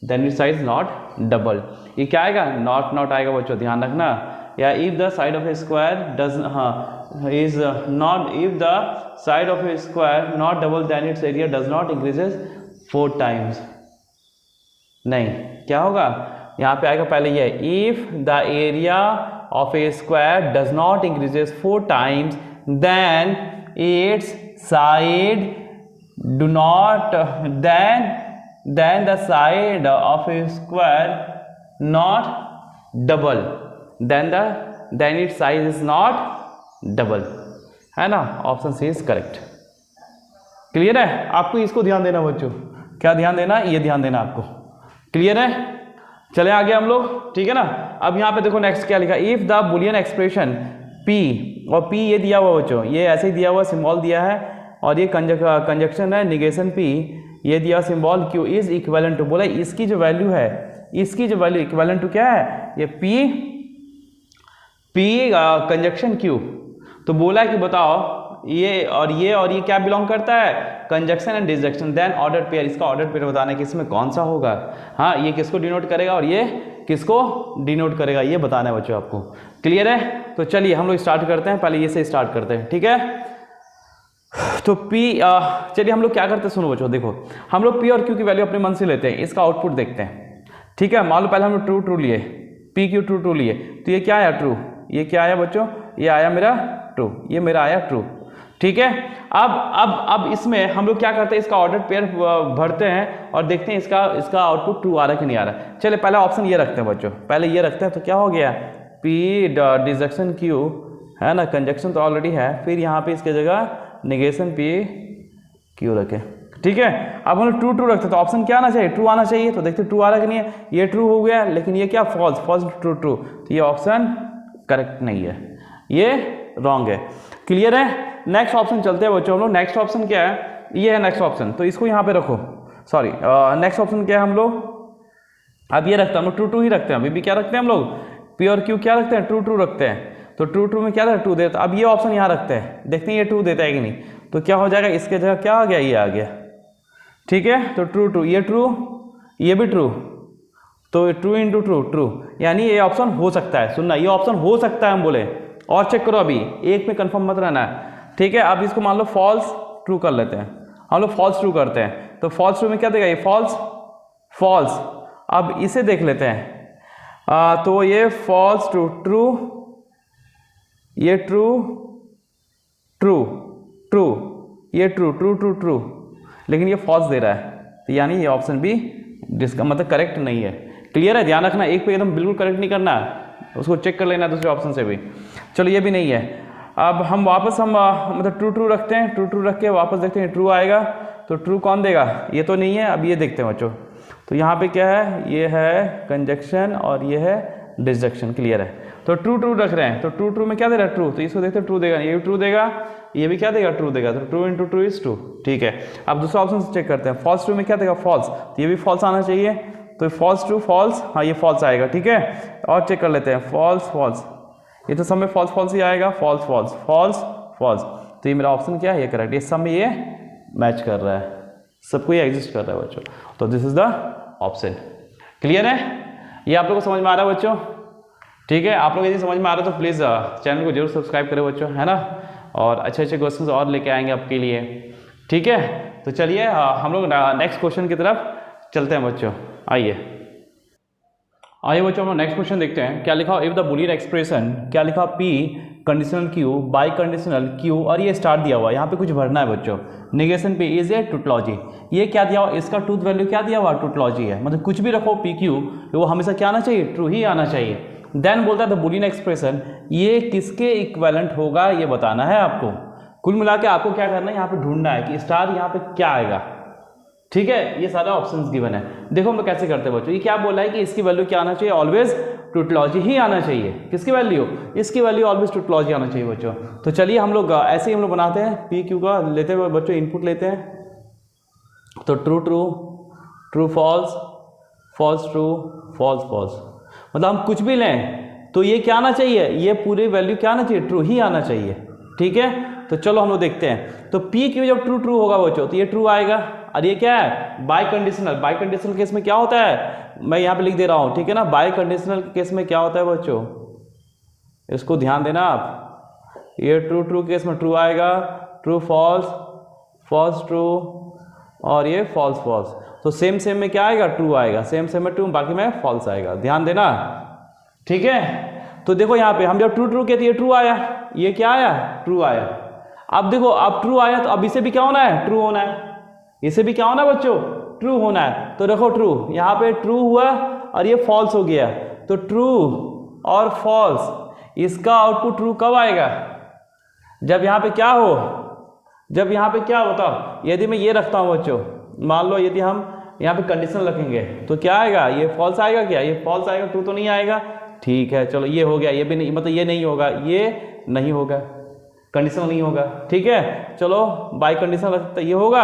Speaker 1: then its size not double. ये क्या आएगा, नॉट आएगा बच्चों, ध्यान रखना। या if the side of a square does, हाँ, is not, if the side of a square not double then its area does not increases 4 times। नहीं, क्या होगा, यहाँ पे आएगा पहले ये, if the area of a square does not increases 4 times then its side do not, then the side of a square not double, then its size is not double, है ना, option C is correct. Clear है, आपको इसको ध्यान देना बच्चों, क्या ध्यान देना, ये ध्यान देना आपको, क्लियर है। चले आगे हम लोग, ठीक है ना। अब यहाँ पे देखो नेक्स्ट क्या लिखा, if the Boolean expression P, और पी ये दिया हुआ बच्चों, ये ऐसे ही दिया हुआ सिंबल दिया है, और ये कंजक्शन है निगेशन पी, ये दिया symbol Q is equivalent to, बोला इसकी जो वैल्यू है, इसकी जो वैल्यू इक्विवेलेंट टू क्या है, ये पी कंजक्शन क्यू। तो बोला कि बताओ ये क्या बिलोंग करता है, conjunction and disjunction, then order pair, इसका ऑर्डर पेयर बताना कि इसमें कौन सा होगा, हाँ, ये किसको डिनोट करेगा और ये किसको डिनोट करेगा, ये बताना है बच्चों आपको, क्लियर है। तो चलिए हम लोग स्टार्ट करते हैं, पहले ये से स्टार्ट करते हैं, ठीक है। तो पी, चलिए हम लोग क्या करते हैं, सुनो बच्चों, देखो हम लोग पी और क्यू की वैल्यू अपने मन से लेते हैं, इसका आउटपुट देखते हैं, ठीक है। मान लो पहले हम लोग ट्रू लिए, पी क्यू ट्रू लिए, तो ये क्या आया, ट्रू, ये क्या आया बच्चों, ये आया मेरा ट्रू, ये मेरा आया ट्रू, ठीक है। अब इसमें हम लोग क्या करते हैं, इसका ऑर्डर पेयर भरते हैं और देखते हैं इसका आउटपुट ट्रू आ रहा है कि नहीं आ रहा है। चलिए पहला ऑप्शन ये रखते हैं बच्चों, पहले ये रखते हैं, तो क्या हो गया, पी डिसजक्शन क्यू, है ना, कंजक्शन तो ऑलरेडी है, फिर यहाँ पे इसके जगह निगेशन पी क्यू रखे, ठीक है। अब हम लोग ट्रू रखते हैं, तो ऑप्शन क्या आना चाहिए, ट्रू आना चाहिए, तो देखते ट्रू आ रहा है कि नहीं है, ये ट्रू हो गया, लेकिन ये क्या, फॉल्स ट्रू, तो ये ऑप्शन करेक्ट नहीं है, ये रॉन्ग है, क्लियर है। नेक्स्ट ऑप्शन चलते हैं बच्चों हम लोग, नेक्स्ट ऑप्शन क्या है, ये है नेक्स्ट ऑप्शन, तो इसको यहाँ पे रखो, सॉरी, नेक्स्ट ऑप्शन क्या है, हम लोग अब ये रखते हैं, हम लोग ट्रू ही रखते हैं, अभी भी क्या रखते हैं हम लोग, पी और क्यू क्या रखते हैं, ट्रू रखते हैं, तो ट्रू में क्या था, ट्रू देता। अब ये ऑप्शन यहाँ रखते हैं, देखते हैं ये ट्रू देता है कि नहीं, तो क्या हो जाएगा, इसके जगह क्या आ गया, ये आ गया, ठीक है। तो ट्रू, ये ट्रू, ये भी ट्रू, तो ट्रू इंटू ट्रू, यानी ये ऑप्शन हो सकता है, सुनना, ये ऑप्शन हो सकता है हम बोले, और चेक करो, अभी एक में कंफर्म मत रहना है, ठीक है। अब इसको मान लो फॉल्स ट्रू कर लेते हैं, हम लोग फॉल्स ट्रू करते हैं, तो फॉल्स ट्रू में क्या देगा, ये फॉल्स। अब इसे देख लेते हैं, तो ये फॉल्स ट्रू, ये ट्रू, ये ट्रू ट्रू ट्रू ट्रू, लेकिन ये फॉल्स दे रहा है, तो यानी ये ऑप्शन बी जिसका मतलब करेक्ट नहीं है। क्लियर है? ध्यान रखना, एक पे एकदम बिल्कुल करेक्ट नहीं करना है, उसको चेक कर लेना है दूसरे ऑप्शन से भी। चलो ये भी नहीं है। अब हम वापस मतलब ट्रू ट्रू रखते हैं, ट्रू ट्रू रख के वापस देखते हैं ट्रू आएगा, तो ट्रू कौन देगा? ये तो नहीं है। अब ये देखते हैं बच्चों, तो यहाँ पे क्या है? ये है कंजक्शन और ये है डिसजंक्शन। क्लियर है? तो ट्रू ट्रू रख रहे हैं, तो ट्रू ट्रू में क्या दे रहा है? ट्रू। तो इसको देखते हैं, ट्रू देगा, ये भी ट्रू देगा, ये भी क्या देगा? ट्रू देगा। तो true into true is true. ठीक है, अब दूसरा ऑप्शन से चेक करते हैं। फॉल्स ट्रू में क्या देगा? फॉल्स। तो ये भी फॉल्स आना चाहिए, तो फॉल्स ट्रू फॉल्स, हाँ ये फॉल्स आएगा। ठीक है, और चेक कर लेते हैं। फॉल्स फॉल्स, ये तो सब में फॉल्स फॉल्स ही आएगा। फॉल्स फॉल्स फॉल्स फॉल्स, तो ये मेरा ऑप्शन क्या है? ये करेक्ट। ये सब में ये मैच कर रहा है, सबको ये एग्जिस्ट कर रहा है बच्चों, तो this is the option. Clear है? ये आप लोगों को समझ में आ रहा है बच्चों? ठीक है, आप लोग यदि समझ में आ रहा है तो प्लीज़ चैनल को जरूर सब्सक्राइब करें बच्चों, है ना, और अच्छे अच्छे क्वेश्चंस और लेके आएंगे आपके लिए। ठीक है, तो चलिए हम लोग नेक्स्ट क्वेश्चन की तरफ चलते हैं बच्चों। आइए बच्चों, हम लोग नेक्स्ट क्वेश्चन देखते हैं। क्या लिखा? इफ द बूलियन एक्सप्रेशन, क्या लिखा? P conditional Q by conditional Q, और ये स्टार दिया हुआ है, यहाँ पे कुछ भरना है बच्चों। नेगेशन पे इज ए टोटोलॉजी, ये क्या दिया हुआ? इसका ट्रूथ वैल्यू क्या दिया हुआ? टोटोलॉजी है, मतलब कुछ भी रखो पी क्यू, वो हमेशा क्या आना चाहिए? ट्रू ही आना चाहिए। देन बोलता है द बूलियन एक्सप्रेशन, ये किसके इक्विवेलेंट होगा ये बताना है आपको। कुल मिला के आपको क्या करना है? यहाँ पे ढूंढना है कि स्टार यहाँ पे क्या आएगा। ठीक है, ये सारे ऑप्शंस गिवन है। देखो हम लोग कैसे करते हैं बच्चों, ये क्या बोला है कि इसकी वैल्यू क्या आना चाहिए? ऑलवेज टोटोलॉजी ही आना चाहिए। किसकी वैल्यू? इसकी वैल्यू ऑलवेज टोटोलॉजी आना चाहिए बच्चों। तो चलिए हम लोग ऐसे ही हम लोग बनाते हैं। पी क्यू का लेते हुए बच्चों इनपुट लेते हैं, तो true true, true false, false true, false false, मतलब हम कुछ भी लें तो ये क्या आना चाहिए? ये पूरी वैल्यू क्या आना चाहिए? ट्रू ही आना चाहिए। ठीक है, तो चलो हम लोग देखते हैं। तो पी क्यू जब ट्रू ट्रू होगा बच्चों, तो ये ट्रू आएगा। और ये क्या है? Bye conditional. Bye conditional case में क्या होता है? मैं यहाँ पे लिख दे रहा हूँ, ठीक है ना। बाय कंडीशनल केस में क्या होता है बच्चों, इसको ध्यान देना आप। ये ट्रू ट्रू केस में ट्रू आएगा, ट्रू फॉल्स, फॉल्स ट्रू, और ये फॉल्स फॉल्स। तो सेम सेम में क्या आएगा? ट्रू आएगा। सेम सेम में ट्रू, बाकी में फॉल्स आएगा। ध्यान देना, ठीक है। तो देखो यहाँ पे हम जब ट्रू ट्रू कहते, ये ट्रू आया, ये क्या आया? ट्रू आया। अब देखो, अब ट्रू आया तो अब इसे भी क्या होना है? ट्रू होना है। इसे भी क्या होना है बच्चों? ट्रू होना है। तो देखो ट्रू, यहाँ पे ट्रू हुआ और ये फॉल्स हो गया, तो ट्रू और फॉल्स, इसका आउटपुट ट्रू कब आएगा? जब यहाँ पे क्या हो? जब यहाँ पे क्या होता? यदि मैं ये रखता हूँ बच्चों, मान लो यदि हम यहाँ पे कंडीशन रखेंगे तो क्या आएगा? ये फॉल्स आएगा। क्या ये फॉल्स आएगा? ट्रू तो नहीं आएगा। ठीक है, चलो ये हो गया। ये भी नहीं, मतलब ये नहीं होगा, ये नहीं होगा, कंडीशन नहीं होगा। ठीक है, चलो बाय कंडीशन रखते, ये होगा,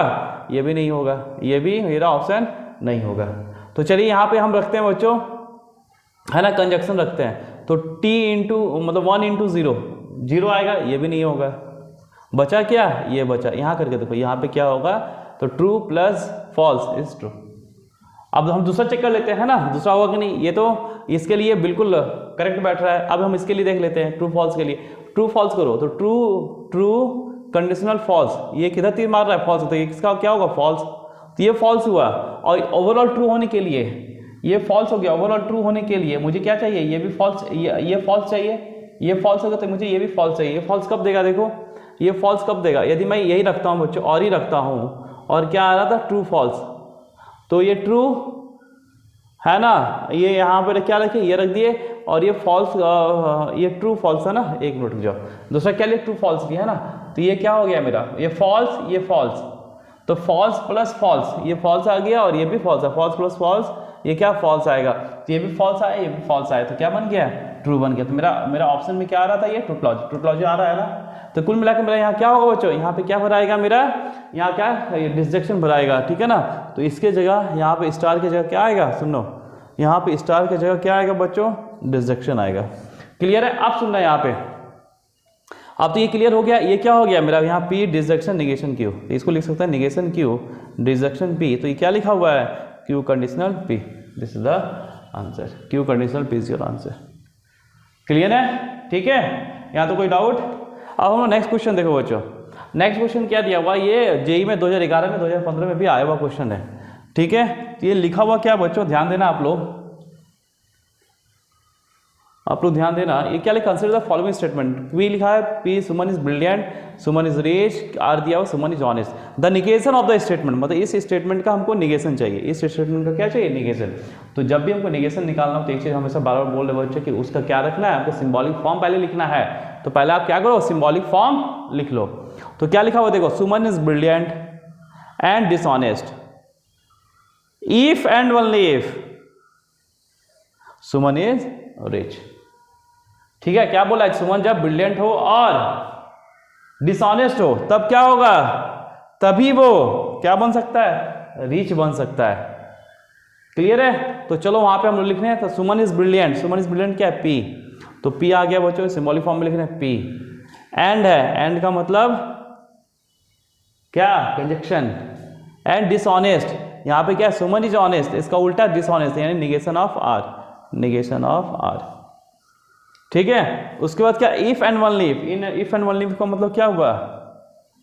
Speaker 1: ये भी नहीं होगा, ये भी मेरा ऑप्शन नहीं होगा। तो चलिए यहाँ पे हम रखते हैं बच्चों, है ना, कंजक्शन रखते हैं। तो टी इंटू मतलब 1 इंटू 0, 0 आएगा, ये भी नहीं होगा। बचा क्या? ये बचा। यहाँ करके देखो, यहाँ पे क्या होगा? तो true plus false is true. अब हम दूसरा चेक कर लेते हैं, है ना, दूसरा होगा कि नहीं। ये तो इसके लिए बिल्कुल करेक्ट बैठ रहा है। अब हम इसके लिए देख लेते हैं, ट्रू फॉल्स के लिए। ट्रू फॉल्स करो तो ट्रू ट्रू कंडीशनल फॉल्स, ये किधर तीर मार रहा है? फॉल्स। तो इसका क्या होगा? फॉल्स। तो ये फॉल्स हुआ, और ओवरऑल ट्रू होने के लिए ये फॉल्स हो गया। ओवरऑल ट्रू होने के लिए मुझे क्या चाहिए? ये भी फॉल्स, ये फॉल्स चाहिए। ये फॉल्स होगा तो मुझे ये भी फॉल्स चाहिए। ये फॉल्स कब देगा? देखो ये फॉल्स कब देगा? यदि मैं यही रखता हूँ बच्चों, और ही रखता हूँ, और क्या आ रहा था? True false. तो ये ट्रू है ना, ये यहाँ पर क्या रखे? ये रख दिए, और ये फॉल्स, ये ट्रू फॉल्स है ना। एक मिनट जाओ, दूसरा क्या लिया? ट्रू फॉल्स भी है ना। तो ये क्या हो गया मेरा? ये फॉल्स, ये फॉल्स, तो फॉल्स प्लस फॉल्स, ये फॉल्स आ गया, और ये भी फॉल्स है। फॉल्स प्लस फॉल्स, ये क्या? फॉल्स आएगा। तो ये भी फॉल्स आया, ये भी फॉल्स आया, तो क्या बन गया? ट्रू बन गया। तो मेरा ऑप्शन में क्या आ रहा था? ये टोटोलॉजी, टोटोलॉजी आ रहा है ना। तो कुल मिलाकर मेरा यहाँ क्या होगा बच्चों? यहाँ पे क्या भराएगा मेरा? यहाँ क्या? ये डिसजंक्शन भराएगा, ठीक है ना। तो इसके जगह यहाँ पे स्टार की जगह क्या आएगा? सुनो, यहाँ पे स्टार की जगह क्या आएगा बच्चों? डिसजंक्शन आएगा। क्लियर है? अब सुनना यहाँ पे, अब तो ये क्लियर हो गया। ये क्या हो गया मेरा? यहाँ पी डिसजंक्शन निगेशन क्यू, इसको लिख सकते हैं निगेशन क्यू डिसजंक्शन पी। तो ये क्या लिखा हुआ है? Q conditional P. This is the answer. Q conditional P is your answer. Clear है? ठीक है, यहाँ तो कोई डाउट? अब हम नेक्स्ट क्वेश्चन देखो बच्चों। नेक्स्ट क्वेश्चन क्या दिया हुआ? ये जेई में 2011 में 2015 में भी आया हुआ क्वेश्चन है, ठीक है। तो ये लिखा हुआ क्या बच्चों? ध्यान देना आप लोग। आप लोग ध्यान देना, ये क्या लिखा, consider the following statement. P लिखा है, P Suman is brilliant, Suman is rich, R दिया हुआ Suman is honest. The negation of the statement, मतलब इस स्टेटमेंट का हमको निगेशन चाहिए, इस स्टेटमेंट का क्या चाहिए, निगेशन। तो जब भी हमको निगेशन निकालना हो तो एक चीज़ हमेशा बार बार बोल रहे बच्चे कि उसका क्या रखना है, हमको सिंबॉलिक फॉर्म पहले लिखना है। तो पहले आप क्या करो, सिंबॉलिक फॉर्म लिख लो। तो क्या लिखा हुआ देखो, Suman is brilliant and dishonest if and only if Suman is rich. ठीक है, क्या बोला, सुमन जब ब्रिलियंट हो और डिसऑनेस्ट हो तब क्या होगा, तभी वो क्या बन सकता है, रिच बन सकता है। क्लियर है। तो चलो वहां पे हम लोग लिखने हैं, तो Suman is brilliant, Suman is brilliant क्या है, पी। तो पी आ गया बच्चों, सिंबॉलिक फॉर्म में लिख रहे हैं पी। एंड है, एंड का मतलब क्या, कंजक्शन। एंड डिसऑनेस्ट, यहां पे क्या है, सुमन इज ऑनेस्ट, इसका उल्टा डिसऑनेस्ट, यानी negation of R, negation of R. ठीक है। उसके बाद क्या, इफ एंड ओनली इफ, इन इफ एंड ओनली इफ का मतलब क्या हुआ,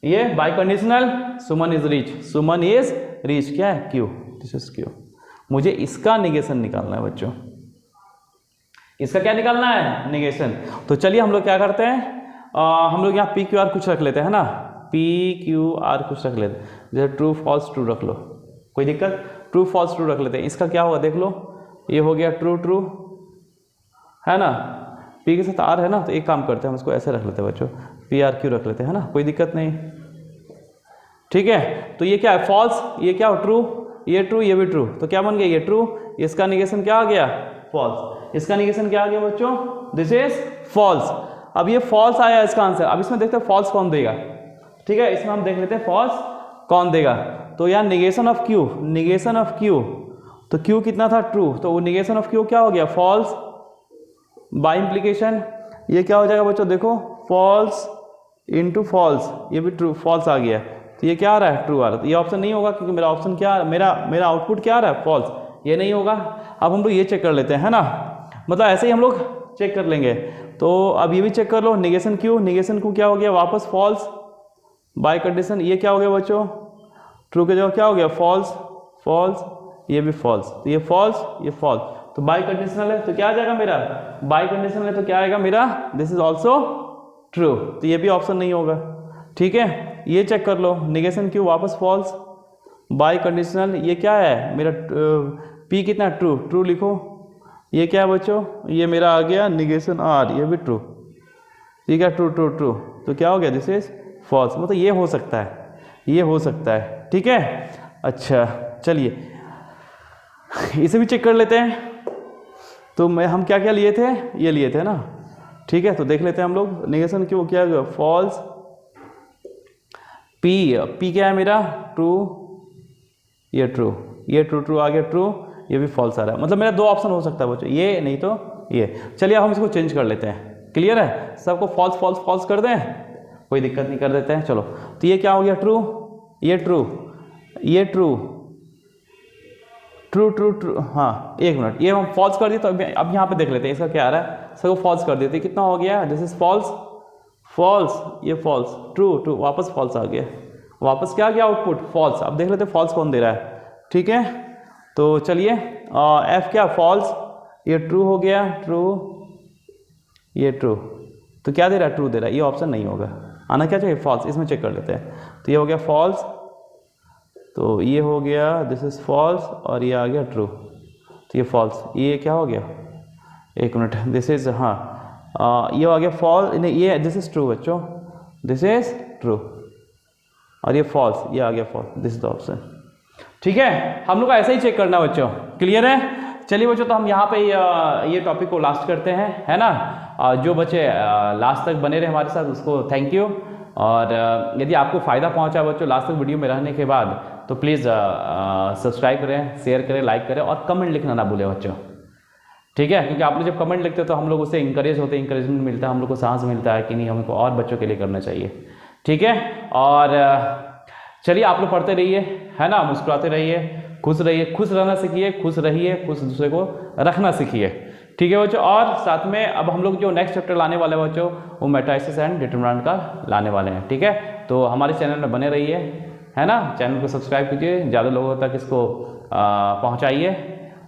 Speaker 1: ये biconditional, Suman is rich, Suman is rich क्या है, क्यू, दिस इज क्यू। मुझे इसका निगेशन निकालना है बच्चों, इसका क्या निकालना है, निगेशन। तो चलिए हम लोग क्या करते हैं, हम लोग यहाँ पी क्यू आर कुछ रख लेते हैं ना, पी क्यू आर कुछ रख लेते हैं, जैसे ट्रू फॉल्स ट्रू रख लो, कोई दिक्कत, ट्रू फॉल्स ट्रू रख लेते हैं। इसका क्या होगा देख लो, ये हो गया ट्रू ट्रू है ना, पी के साथ आर है ना, तो एक काम करते हैं हम इसको ऐसे रख लेते हैं बच्चों, पी आर क्यू रख लेते हैं ना, कोई दिक्कत नहीं। ठीक है। तो ये क्या है, फॉल्स, ये क्या हो, ट्रू, ये ट्रू, ये भी ट्रू, तो क्या बन गया, ये ट्रू, इसका निगेशन क्या आ गया, फॉल्स, इसका निगेशन क्या आ गया बच्चों, दिस इज फॉल्स। अब ये फॉल्स आया इसका आंसर, अब इसमें देखते हैं फॉल्स कौन देगा। ठीक है, इसमें हम देख लेते हैं फॉल्स कौन देगा। तो यार negation of Q, negation of Q, तो क्यू कितना था, ट्रू, तो वो निगेशन ऑफ क्यू क्या हो गया, फॉल्स। बाय इम्प्लीकेशन ये क्या हो जाएगा बच्चों, देखो फॉल्स इनटू फॉल्स, ये भी ट्रू, फॉल्स आ गया, तो ये क्या आ रहा है, ट्रू आ रहा है। तो ये ऑप्शन नहीं होगा क्योंकि मेरा ऑप्शन क्या, मेरा आउटपुट क्या आ रहा है, फॉल्स, ये नहीं होगा। अब हम लोग ये चेक कर लेते हैं, है ना, मतलब ऐसे ही हम लोग चेक कर लेंगे। तो अब ये भी चेक कर लो, निगेशन क्यू, निगेशन क्यू क्या हो गया, वापस फॉल्स, बाय कंडीशन ये क्या हो गया बच्चों, ट्रू के जगह क्या हो गया, फॉल्स, फॉल्स, ये भी फॉल्स, तो ये फॉल्स, ये फॉल्स, तो बाय कंडीशनल है तो क्या आ जाएगा मेरा, बाय कंडीशनल है तो क्या आएगा मेरा, दिस इज ऑल्सो ट्रू, तो ये भी ऑप्शन नहीं होगा। ठीक है, ये चेक कर लो, निगेशन क्यू वापस फॉल्स, बाय कंडीशनल ये क्या है मेरा, पी कितना, ट्रू, ट्रू लिखो, ये क्या है बच्चों, ये मेरा आ गया निगेशन आर, ये भी ट्रू। ठीक है, ट्रू ट्रू ट्रू, तो क्या हो गया, दिस इज फॉल्स, मतलब ये हो सकता है, ये हो सकता है। ठीक है, अच्छा चलिए इसे भी चेक कर लेते हैं। तो हम क्या क्या लिए थे, ये लिए थे ना। ठीक है, तो देख लेते हैं हम लोग, निगेशन क्यों क्या है, फॉल्स, पी क्या है मेरा, ट्रू, ये ट्रू, ये ट्रू ट्रू आ गया, ट्रू, ये भी फॉल्स आ रहा है, मतलब मेरा दो ऑप्शन हो सकता है बच्चों, ये नहीं तो ये। चलिए हम इसको चेंज कर लेते हैं, क्लियर है, सबको फॉल्स फॉल्स फॉल्स कर दें, कोई दिक्कत नहीं, कर देते हैं। चलो, तो ये क्या हो गया, ट्रू, ये ट्रू, ये ट्रू, ट्रू ट्रू ट्रू, हाँ एक मिनट, ये हम फॉल्स कर दिए, तो अब यहाँ पे देख लेते हैं इसका क्या आ रहा है, सबको फॉल्स कर देते, कितना हो गया, दिस इज फॉल्स, फॉल्स, ये फॉल्स, ट्रू ट्रू, वापस फॉल्स आ गया, वापस क्या आ गया आउटपुट, फॉल्स। अब देख लेते हैं फॉल्स कौन दे रहा है। ठीक है, तो चलिए एफ क्या, फॉल्स, ये ट्रू हो गया, ट्रू, ये ट्रू, तो क्या दे रहा है, ट्रू दे रहा है, ये ऑप्शन नहीं होगा, आना क्या चाहिए, फॉल्स, इसमें चेक कर लेते हैं। तो ये हो गया फॉल्स, तो ये हो गया दिस इज फॉल्स, और ये आ गया ट्रू, तो ये फॉल्स, ये क्या हो गया, एक मिनट, दिस इज, हाँ ये आ गया फॉल्स, नहीं ये दिस इज ट्रू बच्चों, दिस इज ट्रू, और ये फॉल्स, ये आ गया false, this is the option. ठीक है, हम लोग को ऐसा ही चेक करना बच्चों, क्लियर है। चलिए बच्चों, तो हम यहाँ पे ये टॉपिक को लास्ट करते हैं, है ना। जो बच्चे लास्ट तक बने रहे हमारे साथ उसको थैंक यू, और यदि आपको फ़ायदा पहुँचा बच्चों लास्ट तक वीडियो में रहने के बाद, तो प्लीज़ सब्सक्राइब करें, शेयर करें, लाइक करें, और कमेंट लिखना ना भूलें बच्चों। ठीक है, क्योंकि आप लोग जब कमेंट लिखते हो तो हम लोग उससे इंकरेज होते हैं, इंकरेजमेंट मिलता है, हम लोग को साहस मिलता है कि नहीं हमको और बच्चों के लिए करना चाहिए। ठीक है, और चलिए आप लोग पढ़ते रहिए, है ना, मुस्कुराते रहिए, खुश रहिए, खुश रहना सीखिए, खुश रहिए, खुश दूसरे को रखना सीखिए। ठीक है बच्चों, और साथ में अब हम लोग जो नेक्स्ट चैप्टर लाने वाले हैं बच्चों, वो मैट्रिसेस एंड डिटरमिनेंट का लाने वाले हैं। ठीक है, तो हमारे चैनल में बने रहिए, है ना, चैनल को सब्सक्राइब कीजिए, ज़्यादा लोगों तक इसको पहुँचाइए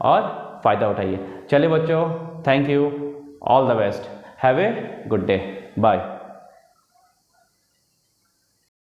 Speaker 1: और फ़ायदा उठाइए। चलिए बच्चों, thank you, all the best, have a good day, bye.